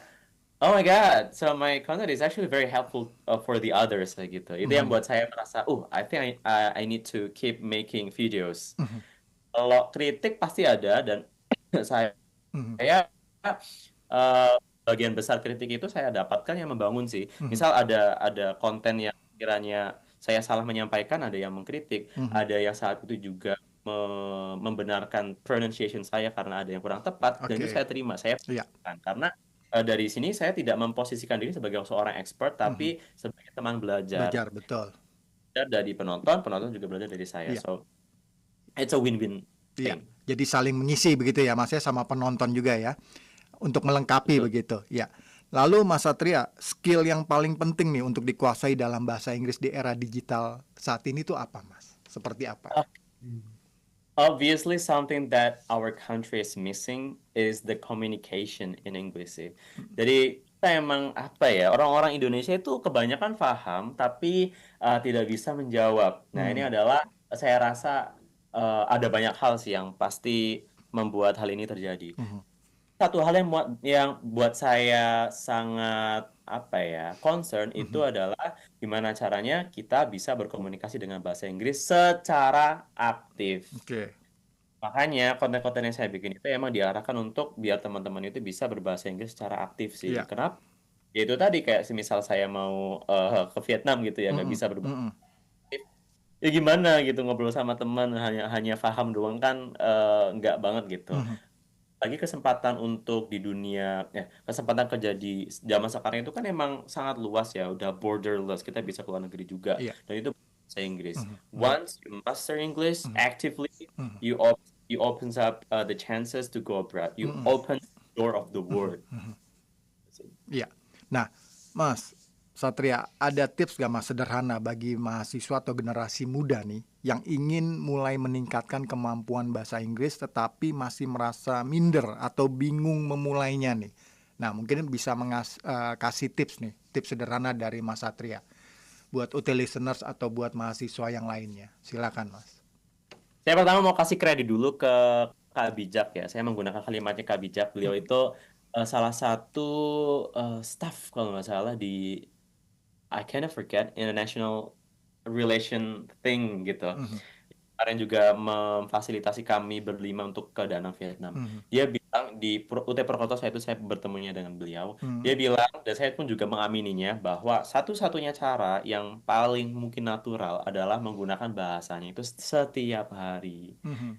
S4: oh my God, so my content is actually very helpful for the others kayak gitu. Itu yang
S3: Mhm.
S4: buat saya merasa, I think I need to keep making videos.
S3: Mhm.
S4: Kalau kritik pasti ada dan saya
S3: Mhm.
S4: eh, bagian besar kritik itu saya dapatkan yang membangun sih.
S3: Mhm.
S4: Misal ada konten yang kiranya saya salah menyampaikan, ada yang mengkritik,
S3: Mhm.
S4: ada yang saat itu juga membenarkan pronunciation saya karena ada yang kurang tepat, dan itu
S3: Oke.
S4: saya terima, saya
S3: Iya.
S4: kan karena dari sini saya tidak memposisikan diri sebagai seorang expert,
S3: Mhm.
S4: tapi sebagai teman belajar.
S3: Belajar, betul.
S4: Belajar dari penonton, penonton juga belajar dari saya.
S3: Iya.
S4: So it's a win-win
S3: Iya.
S4: thing.
S3: Jadi saling mengisi begitu ya Mas ya sama penonton juga ya. Untuk melengkapi
S4: Betul.
S3: begitu. Ya. Lalu Mas Satria, skill yang paling penting nih untuk dikuasai dalam bahasa Inggris di era digital saat ini tuh apa Mas? Seperti apa?
S4: Obviously, something that our country is missing is the communication in English sih. Jadi kita emang apa ya, orang-orang Indonesia itu kebanyakan paham tapi tidak bisa menjawab. Nah, ini
S3: Hmm.
S4: adalah saya rasa ada banyak hal sih yang pasti membuat hal ini terjadi.
S3: Mhm.
S4: Satu hal yang buat saya sangat apa ya concern itu
S3: Mhm.
S4: adalah gimana caranya kita bisa berkomunikasi dengan bahasa Inggris secara aktif.
S3: Oke.
S4: Makanya konten-konten yang saya bikin itu emang diarahkan untuk biar teman-teman itu bisa berbahasa Inggris secara aktif sih.
S3: Iya.
S4: Kenapa? Ya itu tadi kayak semisal saya mau ke Vietnam gitu ya nggak
S3: Mhm.
S4: bisa berbahasa
S3: Mhm.
S4: aktif. Ya gimana gitu ngobrol sama teman hanya paham doang kan nggak banget gitu.
S3: Mhm.
S4: Lagi kesempatan untuk di dunia kesempatan kerja di zaman sekarang itu kan emang sangat luas ya, udah borderless, kita bisa keluar negeri juga,
S3: Iya.
S4: dan itu bahasa Inggris.
S3: Mhm. Mhm.
S4: Once you master English
S3: Mhm.
S4: actively,
S3: Mhm.
S4: you opens up the chances to go abroad, you
S3: Mhm.
S4: open the door of the
S3: Mhm.
S4: world.
S3: Mhm. Iya. Nah, Mas Satria, ada tips gak Mas sederhana bagi mahasiswa atau generasi muda nih yang ingin mulai meningkatkan kemampuan bahasa Inggris tetapi masih merasa minder atau bingung memulainya nih. Nah, mungkin bisa kasih tips nih, tips sederhana dari Mas Satria buat UT listeners atau buat mahasiswa yang lainnya. Silakan, Mas.
S4: Saya pertama mau kasih kredit dulu ke Kak Bijak ya, saya menggunakan kalimatnya Kak Bijak. Beliau itu salah satu staff kalau nggak salah di I kind of forget international relation thing gitu.
S3: Mhm.
S4: Kemarin juga memfasilitasi kami berlima untuk ke Danang Vietnam.
S3: Mhm.
S4: Dia bilang di UT Purwokerto saya itu saya bertemunya dengan beliau.
S3: Mhm.
S4: Dia bilang dan saya pun juga mengamininya bahwa satu-satunya cara yang paling mungkin natural adalah menggunakan bahasanya itu setiap hari.
S3: Mhm.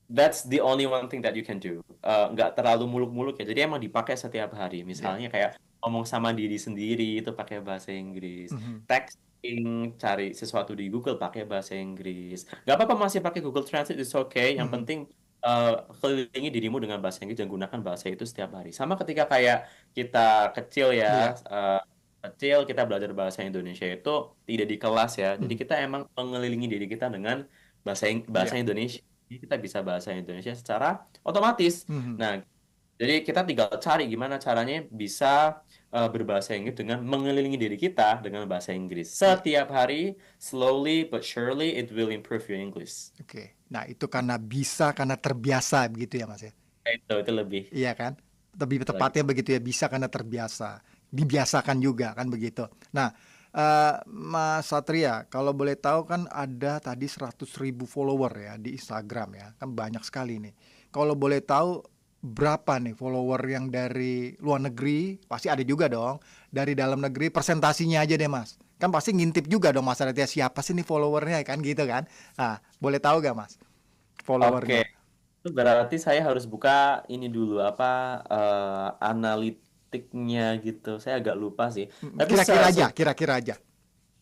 S4: That's the only one thing that you can do. Nggak terlalu muluk-muluk ya. Jadi emang dipakai setiap hari.
S3: Ya.
S4: Misalnya kayak ngomong sama diri sendiri itu pakai bahasa Inggris.
S3: Mhm.
S4: Texting, cari sesuatu di Google pakai bahasa Inggris. Nggak apa-apa masih pakai Google Translate, it's okay. Yang
S3: Mhm.
S4: penting kelilingi dirimu dengan bahasa Inggris dan gunakan bahasa itu setiap hari. Sama ketika kayak kita kecil ya,
S3: Iya.
S4: kecil kita belajar bahasa Indonesia itu tidak di kelas ya. Jadi
S3: Mhm.
S4: kita emang mengelilingi diri kita dengan bahasa Indonesia. Jadi kita bisa bahasa Indonesia secara otomatis. Nah, jadi kita tinggal cari gimana caranya bisa berbahasa Inggris dengan mengelilingi diri kita dengan bahasa Inggris. Setiap hari, slowly but surely, it will improve your English.
S3: Oke. Nah, itu karena terbiasa begitu ya Mas ya?
S4: Itu lebih.
S3: Iya kan? Lebih tepatnya begitu ya, bisa karena terbiasa. Dibiasakan juga kan begitu. Nah, Mas Satria, kalau boleh tahu kan ada tadi 100.000 follower ya di Instagram ya. Kan banyak sekali nih. Kalau boleh tahu berapa nih follower yang dari luar negeri? Pasti ada juga dong. Dari dalam negeri, persentasinya aja deh Mas. Kan pasti ngintip juga dong Mas Satria, siapa sih nih followernya kan gitu kan. Nah, boleh tahu gak Mas followernya?
S4: Oke. Itu berarti saya harus buka ini dulu analitiknya gitu. Saya agak lupa sih. Tapi
S3: Kira-kira aja.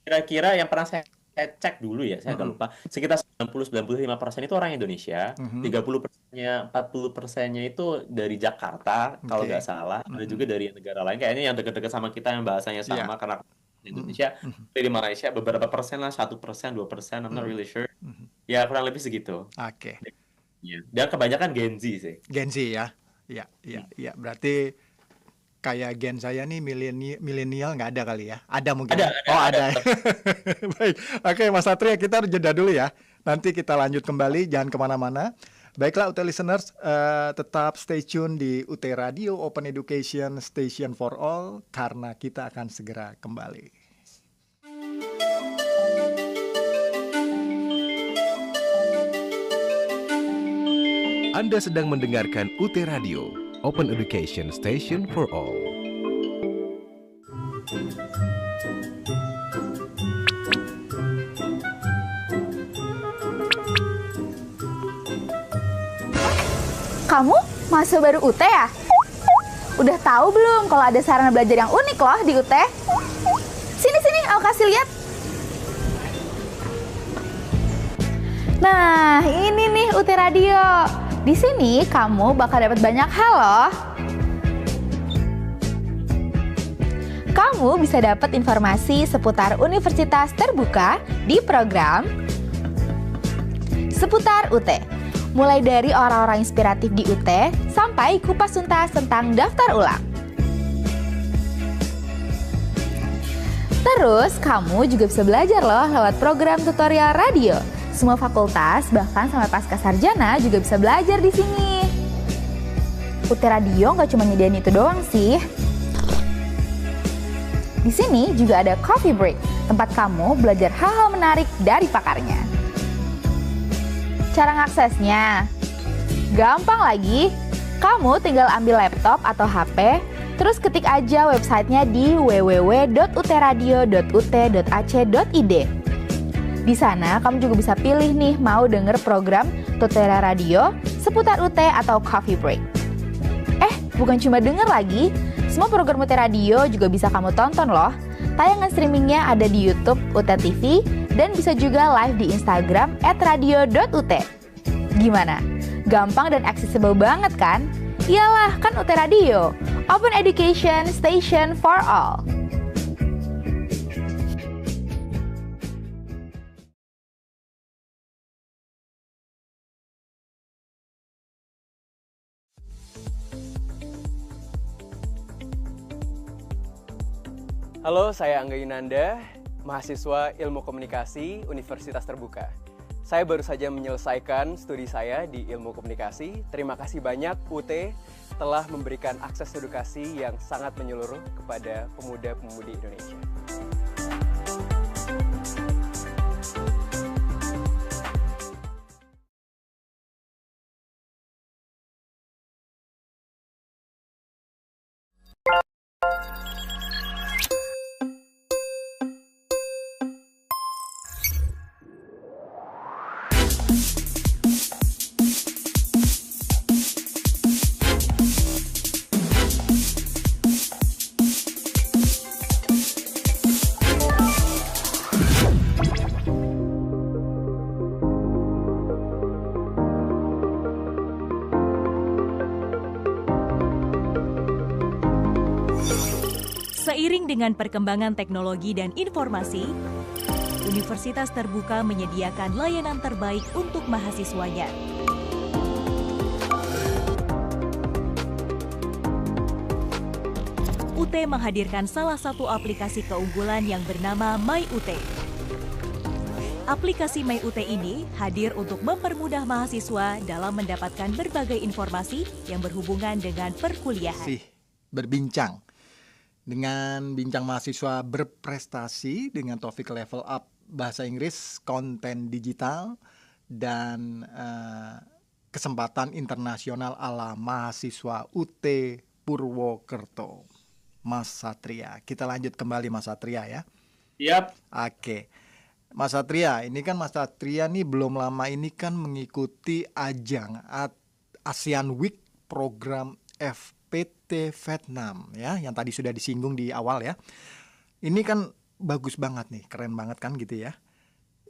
S4: Kira-kira yang pernah saya cek dulu ya, saya agak lupa. Sekitar 90-95% itu orang Indonesia, 30%-nya, 40%-nya itu dari Jakarta, kalau nggak salah. Ada juga dari negara lain, kayaknya yang dekat-dekat sama kita yang bahasanya sama, karena Indonesia. Dari Malaysia beberapa persen lah, 1%, 2%, I'm not really sure. Ya kurang lebih segitu.
S3: Oke.
S4: Dan kebanyakan Gen Z sih.
S3: Gen Z ya. Iya. Berarti kayak gen saya nih milenial nggak ada kali ya? Ada mungkin. Ada. Baik. Oke, Mas Satria, kita jeda dulu ya. Nanti kita lanjut kembali, jangan kemana-mana. Baiklah, UT listeners, tetap stay tune di UT Radio Open Education Station for All, karena kita akan segera kembali.
S5: Anda sedang mendengarkan UT Radio Open Education Station for All.
S2: Kamu masuk baru UT ya? Udah tahu belum kalau ada sarana belajar yang unik loh di UT? Sini, aku kasih lihat. Nah, ini nih UT Radio. Di sini kamu bakal dapat banyak hal loh. Kamu bisa dapat informasi seputar universitas terbuka di program seputar UT. Mulai dari orang-orang inspiratif di UT sampai kupas tuntas tentang daftar ulang. Terus kamu juga bisa belajar loh lewat program tutorial radio. Semua fakultas, bahkan sampai pasca sarjana juga bisa belajar di sini. UT Radio nggak cuma nyediain itu doang sih. Di sini juga ada coffee break, tempat kamu belajar hal-hal menarik dari pakarnya. Cara ngaksesnya? Gampang lagi. Kamu tinggal ambil laptop atau HP, terus ketik aja websitenya di www.utradio.ut.ac.id. Di sana kamu juga bisa pilih nih mau denger program tutorial radio seputar UT atau coffee break. Bukan cuma denger lagi, semua program UT Radio juga bisa kamu tonton loh. Tayangan streamingnya ada di YouTube UT TV dan bisa juga live di Instagram @radio.ut. Gimana? Gampang dan accessible banget kan? Iyalah, kan UT Radio, Open Education Station for All.
S1: Halo, saya Angga Yunanda, mahasiswa Ilmu Komunikasi Universitas Terbuka. Saya baru saja menyelesaikan studi saya di Ilmu Komunikasi. Terima kasih banyak UT telah memberikan akses edukasi yang sangat menyeluruh kepada pemuda-pemudi Indonesia.
S6: Seiring dengan perkembangan teknologi dan informasi, Universitas Terbuka menyediakan layanan terbaik untuk mahasiswanya. UT menghadirkan salah satu aplikasi keunggulan yang bernama MyUT. Aplikasi MyUT ini hadir untuk mempermudah mahasiswa dalam mendapatkan berbagai informasi yang berhubungan dengan perkuliahan.
S3: Berbincang dengan bincang mahasiswa berprestasi dengan topik level up bahasa Inggris, konten digital, dan kesempatan internasional ala mahasiswa UT Purwokerto. Mas Satria, kita lanjut kembali Mas Satria ya.
S4: Siap.
S3: Oke, Mas Satria, ini kan Mas Satria nih belum lama ini kan mengikuti ajang ASEAN Week program FPT Vietnam ya, yang tadi sudah disinggung di awal ya. Ini kan bagus banget nih, keren banget kan gitu ya.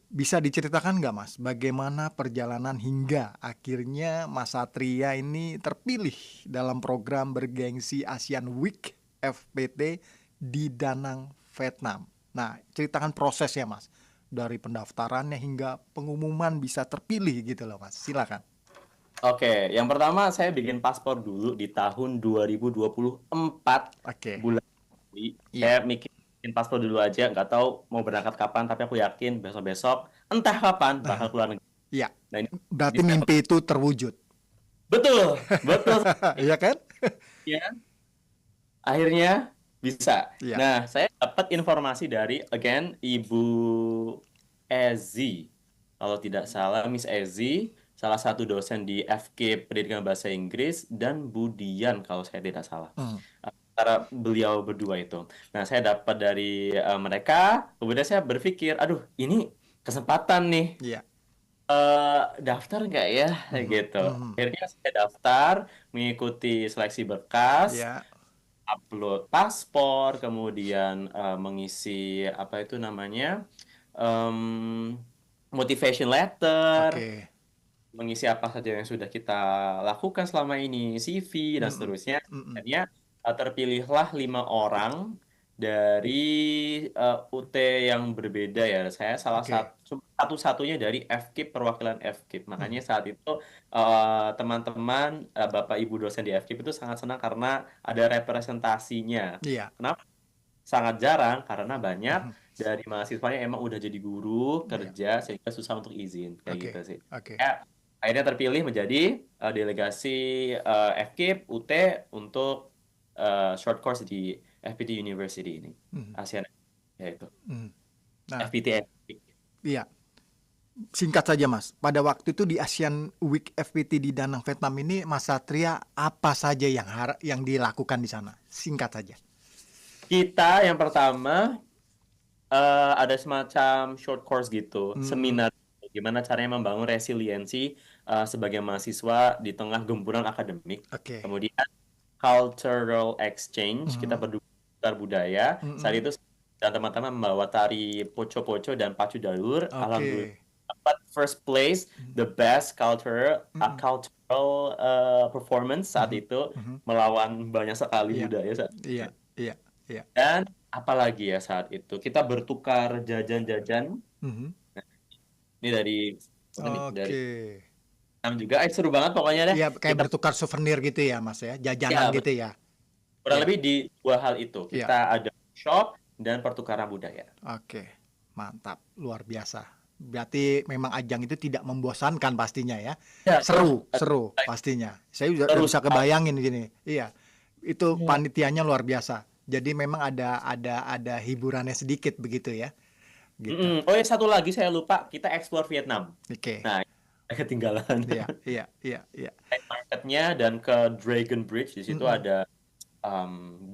S3: Bisa diceritakan nggak Mas, bagaimana perjalanan hingga akhirnya Mas Satria ini terpilih dalam program bergengsi ASEAN Week FPT di Da Nang, Vietnam. Nah, ceritakan prosesnya Mas, dari pendaftarannya hingga pengumuman bisa terpilih gitu loh Mas. Silakan.
S4: Oke, yang pertama saya bikin paspor dulu di tahun 2024. Bulan Juli. Saya bikin paspor dulu aja, nggak tahu mau berangkat kapan, tapi aku yakin besok-besok entah kapan bakal keluar negeri.
S3: Iya.
S4: Nah, ini
S3: berarti mimpi itu terwujud.
S4: Betul.
S3: Iya kan?
S4: Iya. Akhirnya bisa.
S3: Iya.
S4: Nah, saya dapat informasi dari Ibu Ezi. Kalau tidak salah, Miss Ezi, salah satu dosen di FK Pendidikan Bahasa Inggris, dan Budian kalau saya tidak salah. Antara beliau berdua itu. Nah, saya dapat dari mereka, kemudian saya berpikir, aduh, ini kesempatan nih.
S3: Iya.
S4: Daftar nggak ya? Gitu. Akhirnya saya daftar, mengikuti seleksi berkas.
S3: Iya.
S4: Upload paspor, kemudian mengisi apa itu namanya motivation letter, mengisi apa saja yang sudah kita lakukan selama ini, CV dan seterusnya. Akhirnya terpilihlah 5 orang dari UT yang berbeda ya. Saya salah satu-satunya dari FKIP, perwakilan FKIP. Makanya saat itu teman-teman Bapak Ibu dosen di FKIP itu sangat senang karena ada representasinya. Kenapa? Sangat jarang karena banyak dari mahasiswanya emang udah jadi guru kerja sehingga susah untuk izin kayak gitu sih. Akhirnya terpilih menjadi delegasi FKIP UT untuk short course di FPT University ini, ASEAN yaitu FPT.
S3: Iya, singkat saja Mas. Pada waktu itu di ASEAN Week FPT di Da Nang, Vietnam ini, Mas Satria apa saja yang dilakukan di sana? Singkat saja.
S4: Kita yang pertama ada semacam short course gitu, seminar gimana caranya membangun resiliensi sebagai mahasiswa di tengah gempuran akademik. Kemudian cultural exchange, kita bertukar budaya. Saat itu dan teman-teman membawa tari poco-poco dan pacu dalur. Alhamdulillah dapat first place, the best cultural performance saat itu, melawan banyak sekali budaya saat itu. Dan apalagi ya saat itu kita bertukar jajan-jajan. Nah, ini dari juga seru banget pokoknya deh.
S3: Iya, kayak bertukar souvenir gitu ya Mas ya, jajanan gitu ya.
S4: Kurang lebih di 2 hal itu. Kita ada shop dan pertukaran budaya.
S3: Mantap, luar biasa. Berarti memang ajang itu tidak membosankan pastinya ya. Seru pastinya. Saya udah bisa kebayangin gini. Iya. Itu panitianya luar biasa. Jadi memang ada hiburannya sedikit begitu ya. Gitu.
S4: Oh ya, satu lagi saya lupa, kita explore Vietnam. Nah, ketinggalan.
S3: Iya.
S4: Marketnya dan ke Dragon Bridge, di situ ada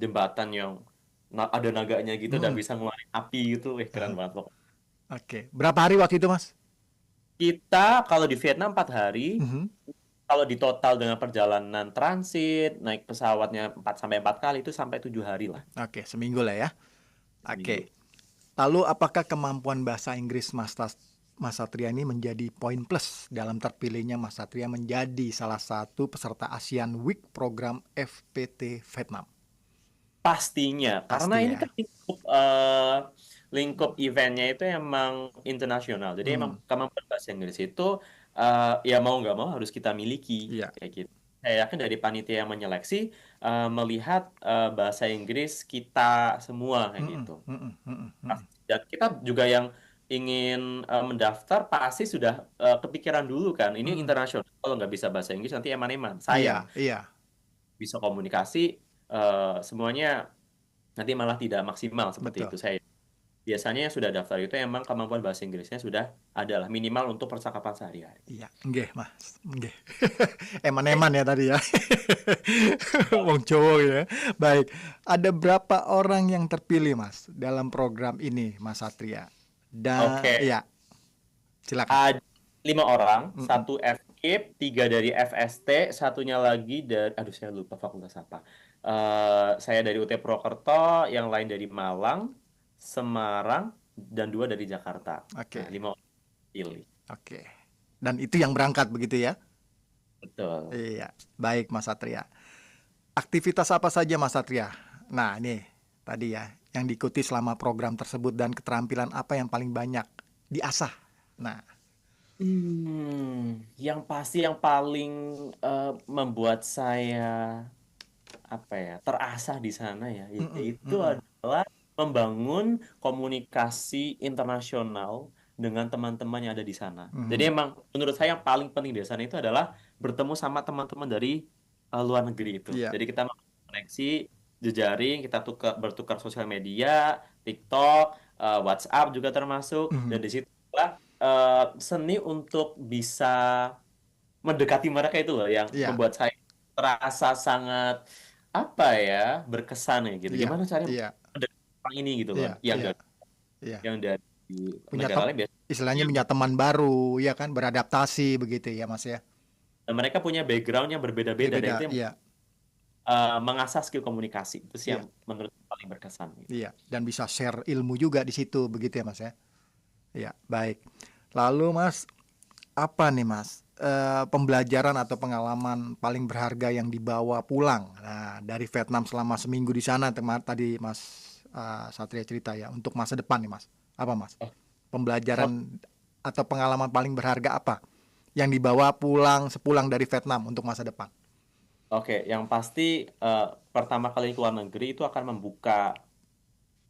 S4: jembatan yang ada naganya gitu dan bisa ngeluarin api gitu. Keren banget pokoknya.
S3: Berapa hari waktu itu Mas?
S4: Kita kalau di Vietnam 4 hari. Kalau di total dengan perjalanan transit, naik pesawatnya 4 kali itu sampai 7 hari lah.
S3: Seminggu lah ya. Lalu apakah kemampuan bahasa Inggris Mas Satria ini menjadi poin plus dalam terpilihnya Mas Satria menjadi salah satu peserta ASEAN Week program FPT Vietnam?
S4: Pastinya, karena ini kan lingkup eventnya itu emang internasional. Jadi emang kemampuan bahasa Inggris itu ya mau nggak mau harus kita miliki
S3: Iya.
S4: kayak gitu. Saya yakin dari panitia yang menyeleksi melihat bahasa Inggris kita semua kayak gitu. Dan kita juga yang ingin mendaftar pasti sudah kepikiran dulu kan. Ini internasional. Kalau nggak bisa bahasa Inggris nanti eman-eman. Sayang.
S3: Iya.
S4: Bisa komunikasi semuanya nanti malah tidak maksimal seperti
S3: Betul.
S4: itu. Saya biasanya yang sudah daftar itu emang kemampuan bahasa Inggrisnya sudah adalah minimal untuk percakapan sehari-hari.
S3: Iya, nggih, Mas. Nggih. Eman-eman ya tadi ya. Wong cowok ya. Baik, ada berapa orang yang terpilih, Mas, dalam program ini, Mas Satria? Dan
S4: Oke.
S3: ya, silakan.
S4: Ada 5 orang, 1 FKIP, 3 dari FST, satunya lagi dari, aduh saya lupa fakultas apa. Saya dari UT Purwokerto, yang lain dari Malang, Semarang, dan 2 dari Jakarta.
S3: Oke.
S4: Nah, 5 orang pilih.
S3: Oke. Dan itu yang berangkat begitu ya?
S4: Betul.
S3: Iya, baik Mas Satria. Aktivitas apa saja Mas Satria? Nah, ini tadi ya, yang diikuti selama program tersebut dan keterampilan apa yang paling banyak diasah. Nah,
S4: Yang pasti yang paling membuat saya terasah di sana ya, itu adalah membangun komunikasi internasional dengan teman-teman yang ada di sana. Jadi emang menurut saya yang paling penting di sana itu adalah bertemu sama teman-teman dari luar negeri itu.
S3: Iya.
S4: Jadi kita koneksi, jejaring, kita bertukar sosial media, TikTok, WhatsApp juga termasuk, dan di situ seni untuk bisa mendekati mereka itu loh yang
S3: Iya.
S4: membuat saya terasa sangat berkesan ya gitu.
S3: Iya.
S4: Gimana caranya
S3: Iya.
S4: mendekati orang ini gitu loh,
S3: Iya.
S4: yang
S3: Iya.
S4: dari
S3: Iya. Punya
S4: negara lain biasanya.
S3: istilahnya punya teman baru, ya kan, beradaptasi begitu ya Mas ya.
S4: Dan mereka punya background yang berbeda-beda dan
S3: Beda,
S4: itu yang
S3: iya.
S4: mengasah skill komunikasi itu sih
S3: Iya.
S4: yang menurut saya paling berkesan gitu.
S3: Iya, dan bisa share ilmu juga di situ begitu ya Mas ya. Iya, baik. Lalu Mas, apa nih Mas pembelajaran atau pengalaman paling berharga yang dibawa pulang dari Vietnam selama seminggu di sana tadi Mas Satria cerita ya, untuk masa depan nih Mas? Apa Mas? Pembelajaran atau pengalaman paling berharga apa yang dibawa pulang sepulang dari Vietnam untuk masa depan?
S4: Oke, yang pasti pertama kali ke luar negeri itu akan membuka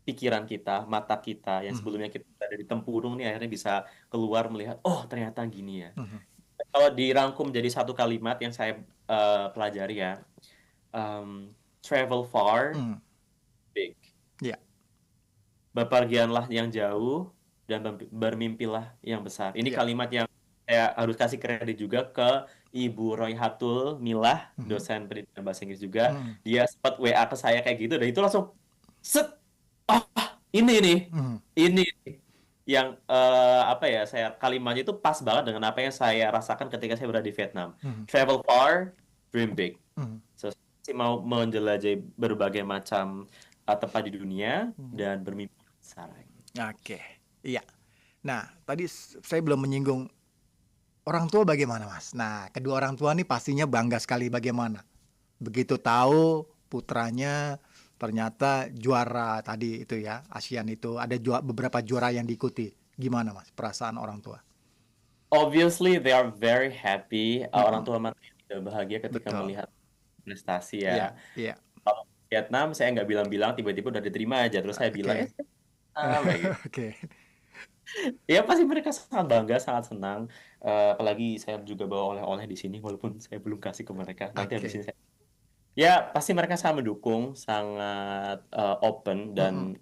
S4: pikiran kita, mata kita yang sebelumnya kita dari tempurung nih akhirnya bisa keluar melihat, oh ternyata gini ya. Kalau dirangkum jadi satu kalimat yang saya pelajari ya, travel far, big.
S3: Iya.
S4: Bepergianlah yang jauh dan bermimpilah yang besar. Ini kalimat yang saya harus kasih kredit juga ke Ibu Royhatul Milah, dosen pendidikan bahasa Inggris juga. Dia sempat WA ke saya kayak gitu, dan itu langsung set. Ini yang saya kalimatnya itu pas banget dengan apa yang saya rasakan ketika saya berada di Vietnam. Travel far, dream big. So, saya mau menjelajahi berbagai macam tempat di dunia dan bermimpi besar.
S3: Oke, iya. Nah, tadi saya belum menyinggung orang tua bagaimana Mas? Nah, kedua orang tua nih pastinya bangga sekali bagaimana. Begitu tahu putranya ternyata juara tadi itu ya, ASEAN itu ada beberapa juara yang diikuti. Gimana Mas perasaan orang tua?
S4: Obviously they are very happy. Orang tua mana tidak bahagia ketika
S3: Betul.
S4: melihat prestasi ya.
S3: Iya.
S4: Kalau Vietnam saya nggak bilang-bilang, tiba-tiba udah diterima aja, terus saya bilang
S3: Oke.
S4: ya pasti mereka sangat bangga, sangat senang. Apalagi saya juga bawa oleh-oleh di sini, walaupun saya belum kasih ke mereka. Nanti habis ini saya. Ya pasti mereka sangat mendukung, sangat open dan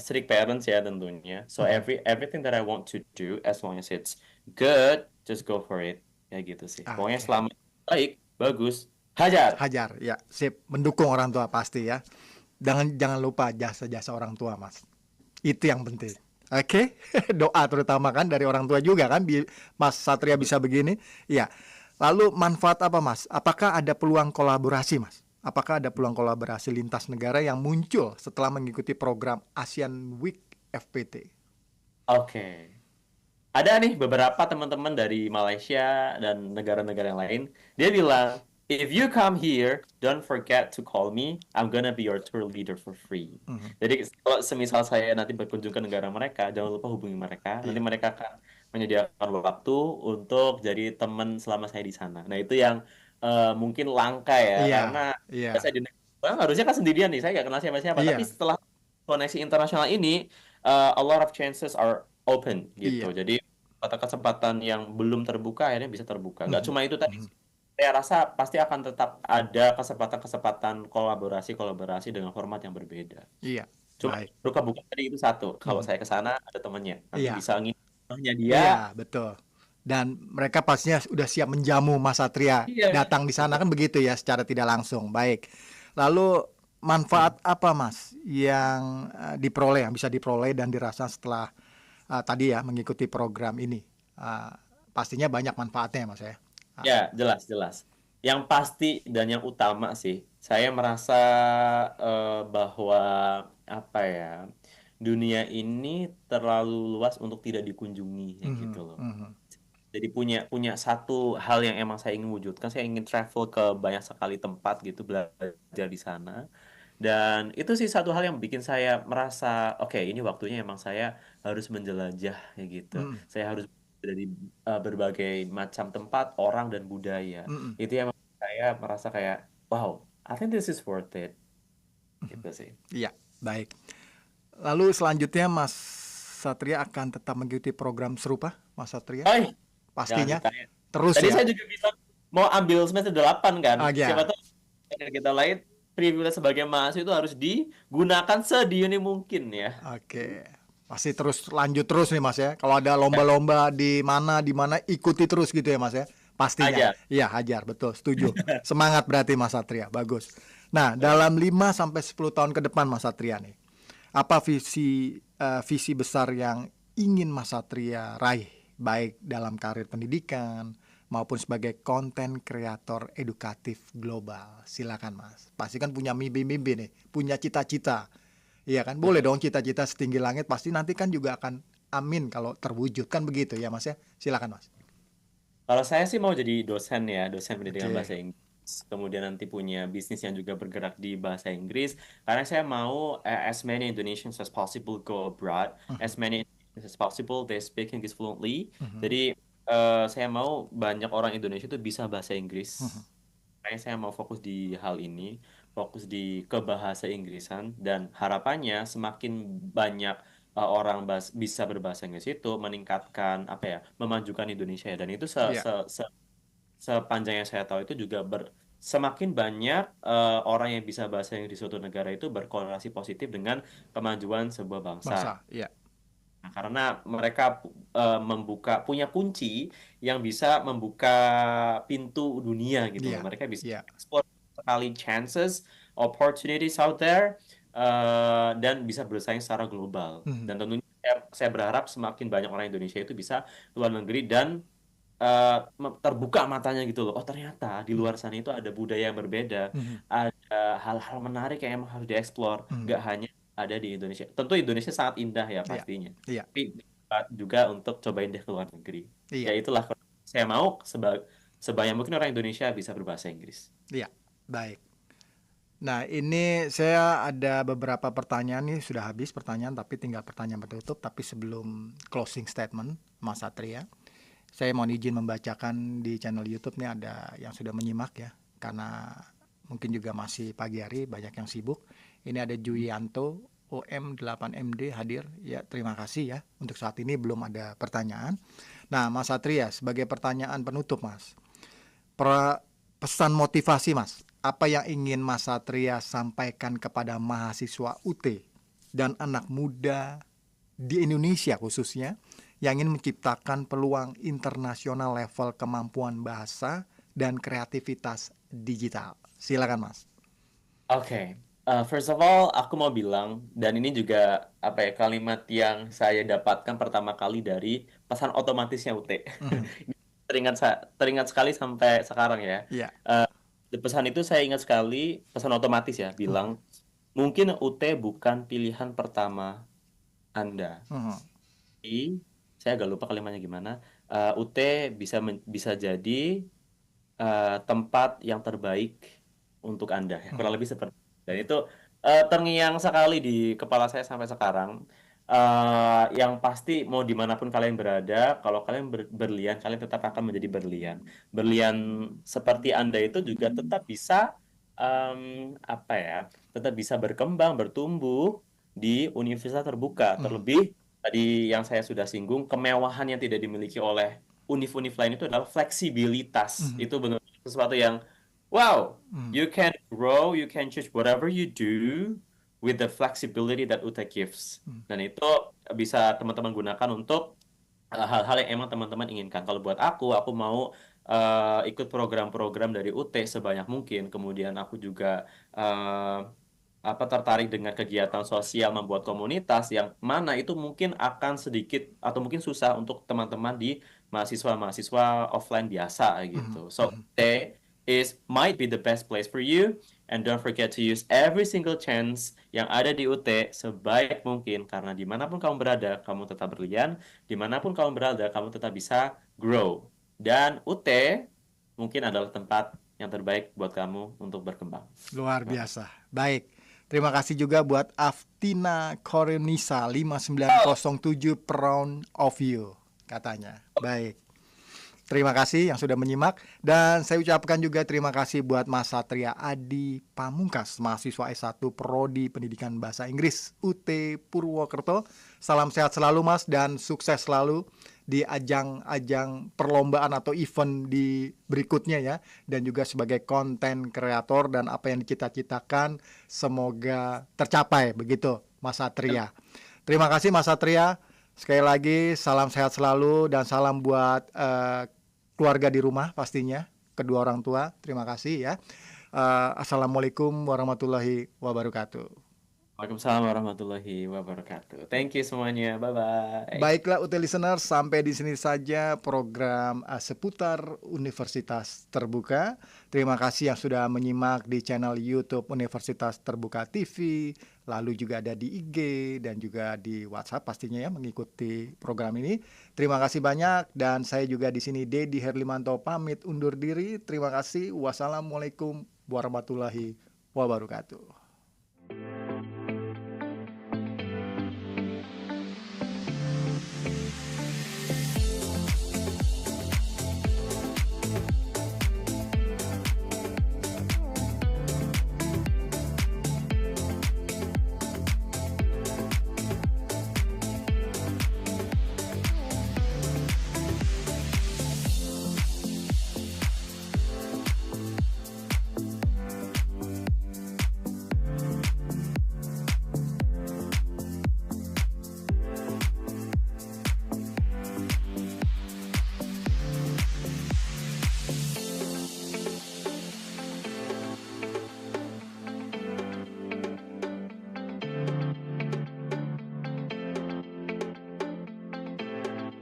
S4: strict parents ya tentunya. So everything that I want to do, as long as it's good, just go for it. Ya gitu sih. Pokoknya selama baik, bagus, hajar.
S3: Hajar, ya, sip. Mendukung orang tua pasti ya. Jangan lupa jasa-jasa orang tua Mas. Itu yang penting. Oke. Doa terutama kan dari orang tua juga kan, Mas Satria bisa begini. Iya. Lalu manfaat apa Mas? Apakah ada peluang kolaborasi Mas? Apakah ada peluang kolaborasi lintas negara yang muncul setelah mengikuti program ASEAN Week FPT?
S4: Oke. Ada nih beberapa teman-teman dari Malaysia dan negara-negara yang lain. Dia bilang, if you come here, don't forget to call me. I'm gonna be your tour leader for free. Jadi kalau semisal saya nanti berkunjung ke negara mereka, jangan lupa hubungi mereka. Nanti
S3: Iya.
S4: mereka akan menyediakan waktu untuk jadi teman selama saya di sana. Nah itu yang mungkin langka ya,
S3: Iya,
S4: karena
S3: iya,
S4: saya di negara harusnya kan sendirian nih, saya nggak kenal siapa-siapa. Tapi
S3: iya,
S4: setelah koneksi internasional ini, a lot of chances are open gitu.
S3: iya.
S4: Jadi kesempatan yang belum terbuka akhirnya bisa terbuka. Nggak
S3: Mhm,
S4: cuma itu tadi.
S3: mhm.
S4: Saya rasa pasti akan tetap ada kesempatan-kesempatan kolaborasi dengan format yang berbeda.
S3: Iya,
S4: Cuma
S3: baik.
S4: luka buka tadi itu satu. Kalau
S3: Mhm.
S4: saya ke sana ada temannya, nanti
S3: Iya,
S4: bisa ngintilnya dia.
S3: iya, betul. Dan mereka pastinya udah siap menjamu Mas Satria
S4: Iya.
S3: datang di sana kan begitu ya secara tidak langsung. Baik. Lalu manfaat apa Mas yang diperoleh, yang bisa diperoleh dan dirasa setelah tadi ya mengikuti program ini? Pastinya banyak manfaatnya Mas ya.
S4: Ya, jelas. Yang pasti dan yang utama sih, saya merasa bahwa apa ya, dunia ini terlalu luas untuk tidak dikunjungi, ya
S3: Mhm,
S4: gitu loh.
S3: mhm.
S4: Jadi punya satu hal yang emang saya ingin wujudkan, saya ingin travel ke banyak sekali tempat gitu, belajar di sana. Dan itu sih satu hal yang bikin saya merasa, oke, ini waktunya emang saya harus menjelajah ya gitu.
S3: Mhm,
S4: Saya harus dari berbagai macam tempat, orang dan budaya.
S3: mhm,
S4: Itu yang membuat saya merasa kayak, wow, I think this is worth it.
S3: mhm.
S4: Gitu sih.
S3: Iya, baik. Lalu selanjutnya Mas Satria akan tetap mengikuti program serupa, Mas Satria?
S4: Oi, jangan
S3: Pastinya
S4: ditanya.
S3: terus
S4: Tadi
S3: ya.
S4: saya juga bilang mau ambil semester 8 kan. Siapa
S3: Ya.
S4: tahu kita lain privilege sebagai mahasiswa itu harus digunakan sedini mungkin ya.
S3: Oke. Pasti terus lanjut terus nih Mas ya. Kalau ada lomba-lomba di mana ikuti terus gitu ya Mas ya. Pastinya.
S4: Ajar.
S3: Iya, hajar, betul, setuju. Semangat berarti Mas Satria, bagus. Nah, dalam 5 sampai 10 tahun ke depan Mas Satria nih. Apa visi besar yang ingin Mas Satria raih baik dalam karir pendidikan maupun sebagai konten kreator edukatif global? Silakan Mas. Pasti kan punya mimpi-mimpi nih, punya cita-cita. Iya kan, boleh dong cita-cita setinggi langit, pasti nanti kan juga akan amin kalau terwujud kan begitu ya Mas ya. Silakan Mas.
S4: Kalau saya sih mau jadi dosen ya, dosen pendidikan
S3: Oke.
S4: bahasa Inggris. Kemudian nanti punya bisnis yang juga bergerak di bahasa Inggris. Karena saya mau as many Indonesians as possible go abroad, as many Indonesians as possible they speak English fluently. Jadi saya mau banyak orang Indonesia itu bisa bahasa Inggris. Makanya saya mau fokus di hal ini, fokus di kebahasa Inggrisan dan harapannya semakin banyak orang bisa berbahasa Inggris itu meningkatkan apa ya, memajukan Indonesia ya. Dan itu
S3: Iya.
S4: sepanjang yang saya tahu itu juga semakin banyak orang yang bisa bahasa Inggris di suatu negara itu berkorelasi positif dengan kemajuan sebuah
S3: Bangsa,
S4: bangsa.
S3: iya.
S4: Nah, karena mereka punya kunci yang bisa membuka pintu dunia gitu loh.
S3: Iya.
S4: Mereka bisa
S3: Iya.
S4: explore sekali chances, opportunities out there, dan bisa bersaing secara global.
S3: Mhm.
S4: Dan tentunya saya berharap semakin banyak orang Indonesia itu bisa keluar negeri dan terbuka matanya gitu loh. Oh ternyata di luar sana itu ada budaya yang berbeda,
S3: Mhm.
S4: ada hal-hal menarik yang emang harus dieksplor.
S3: Mhm.
S4: Nggak hanya ada di Indonesia. Tentu Indonesia sangat indah ya
S3: Iya.
S4: pastinya.
S3: Iya.
S4: Tapi juga untuk cobain deh ke luar negeri.
S3: Iya.
S4: Ya itulah saya mau sebanyak mungkin orang Indonesia bisa berbahasa Inggris.
S3: Iya. Baik. Nah, ini saya ada beberapa pertanyaan nih, sudah habis pertanyaan tapi tinggal pertanyaan penutup. Tapi sebelum closing statement Mas Satria, saya mohon izin membacakan di channel YouTube nih ada yang sudah menyimak ya, karena mungkin juga masih pagi hari banyak yang sibuk. Ini ada Juyanto OM8MD hadir ya, terima kasih ya. Untuk saat ini belum ada pertanyaan. Nah Mas Satria, sebagai pertanyaan penutup Mas, pesan motivasi Mas, apa yang ingin Mas Satria sampaikan kepada mahasiswa UT dan anak muda di Indonesia khususnya yang ingin menciptakan peluang internasional level kemampuan bahasa dan kreativitas digital? Silakan Mas.
S4: Oke. First of all, aku mau bilang, dan ini juga apa ya, kalimat yang saya dapatkan pertama kali dari pesan otomatisnya UT. Teringat sekali sampai sekarang ya.
S3: Iya.
S4: Pesan itu saya ingat sekali, pesan otomatis ya, bilang mungkin UT bukan pilihan pertama Anda. Jadi, saya agak lupa kalimatnya gimana. UT bisa jadi tempat yang terbaik untuk Anda. Kurang lebih seperti itu. Dan itu terngiang sekali di kepala saya sampai sekarang. Yang pasti mau dimanapun kalian berada, kalau kalian berlian, kalian tetap akan menjadi berlian. Berlian seperti Anda itu juga tetap bisa apa ya? Tetap bisa berkembang, bertumbuh di universitas terbuka. Terlebih tadi yang saya sudah singgung, kemewahan yang tidak dimiliki oleh univ-univ lain itu adalah fleksibilitas. Itu benar-benar sesuatu yang wow, you can grow, you can choose whatever you do with the flexibility that UT gives. Dan itu bisa teman-teman gunakan untuk hal-hal yang emang teman-teman inginkan. Kalau buat aku mau ikut program-program dari UT sebanyak mungkin. Kemudian aku juga tertarik dengan kegiatan sosial, membuat komunitas yang mana itu mungkin akan sedikit atau mungkin susah untuk teman-teman di mahasiswa-mahasiswa offline biasa gitu. So might be the best place for you, and don't forget to use every single chance yang ada di UT sebaik mungkin, karena dimanapun kamu berada, kamu tetap berlian, dimanapun kamu berada, kamu tetap bisa grow. Dan UT mungkin adalah tempat yang terbaik buat kamu untuk berkembang.
S3: Luar biasa. Baik. Terima kasih juga buat Aftina Korenisa 5907 proud of you katanya. Baik. Terima kasih yang sudah menyimak, dan saya ucapkan juga terima kasih buat Mas Satria Adi Pamungkas, mahasiswa S1 Prodi Pendidikan Bahasa Inggris UT Purwokerto. Salam sehat selalu Mas, dan sukses selalu di ajang-ajang perlombaan atau event di berikutnya ya, dan juga sebagai konten kreator, dan apa yang dicita-citakan semoga tercapai, begitu Mas Satria. Terima kasih Mas Satria. Sekali lagi salam sehat selalu, dan salam buat keluarga di rumah pastinya, kedua orang tua. Terima kasih ya. Assalamualaikum warahmatullahi wabarakatuh.
S4: Waalaikumsalam warahmatullahi wabarakatuh. Thank you semuanya. Bye-bye.
S3: Baiklah UT listeners, sampai di sini saja program seputar Universitas Terbuka. Terima kasih yang sudah menyimak di channel YouTube Universitas Terbuka TV, lalu juga ada di IG dan juga di WhatsApp pastinya ya, mengikuti program ini. Terima kasih banyak, dan saya juga di sini Dedi Herlimanto pamit undur diri. Terima kasih. Wassalamualaikum warahmatullahi wabarakatuh.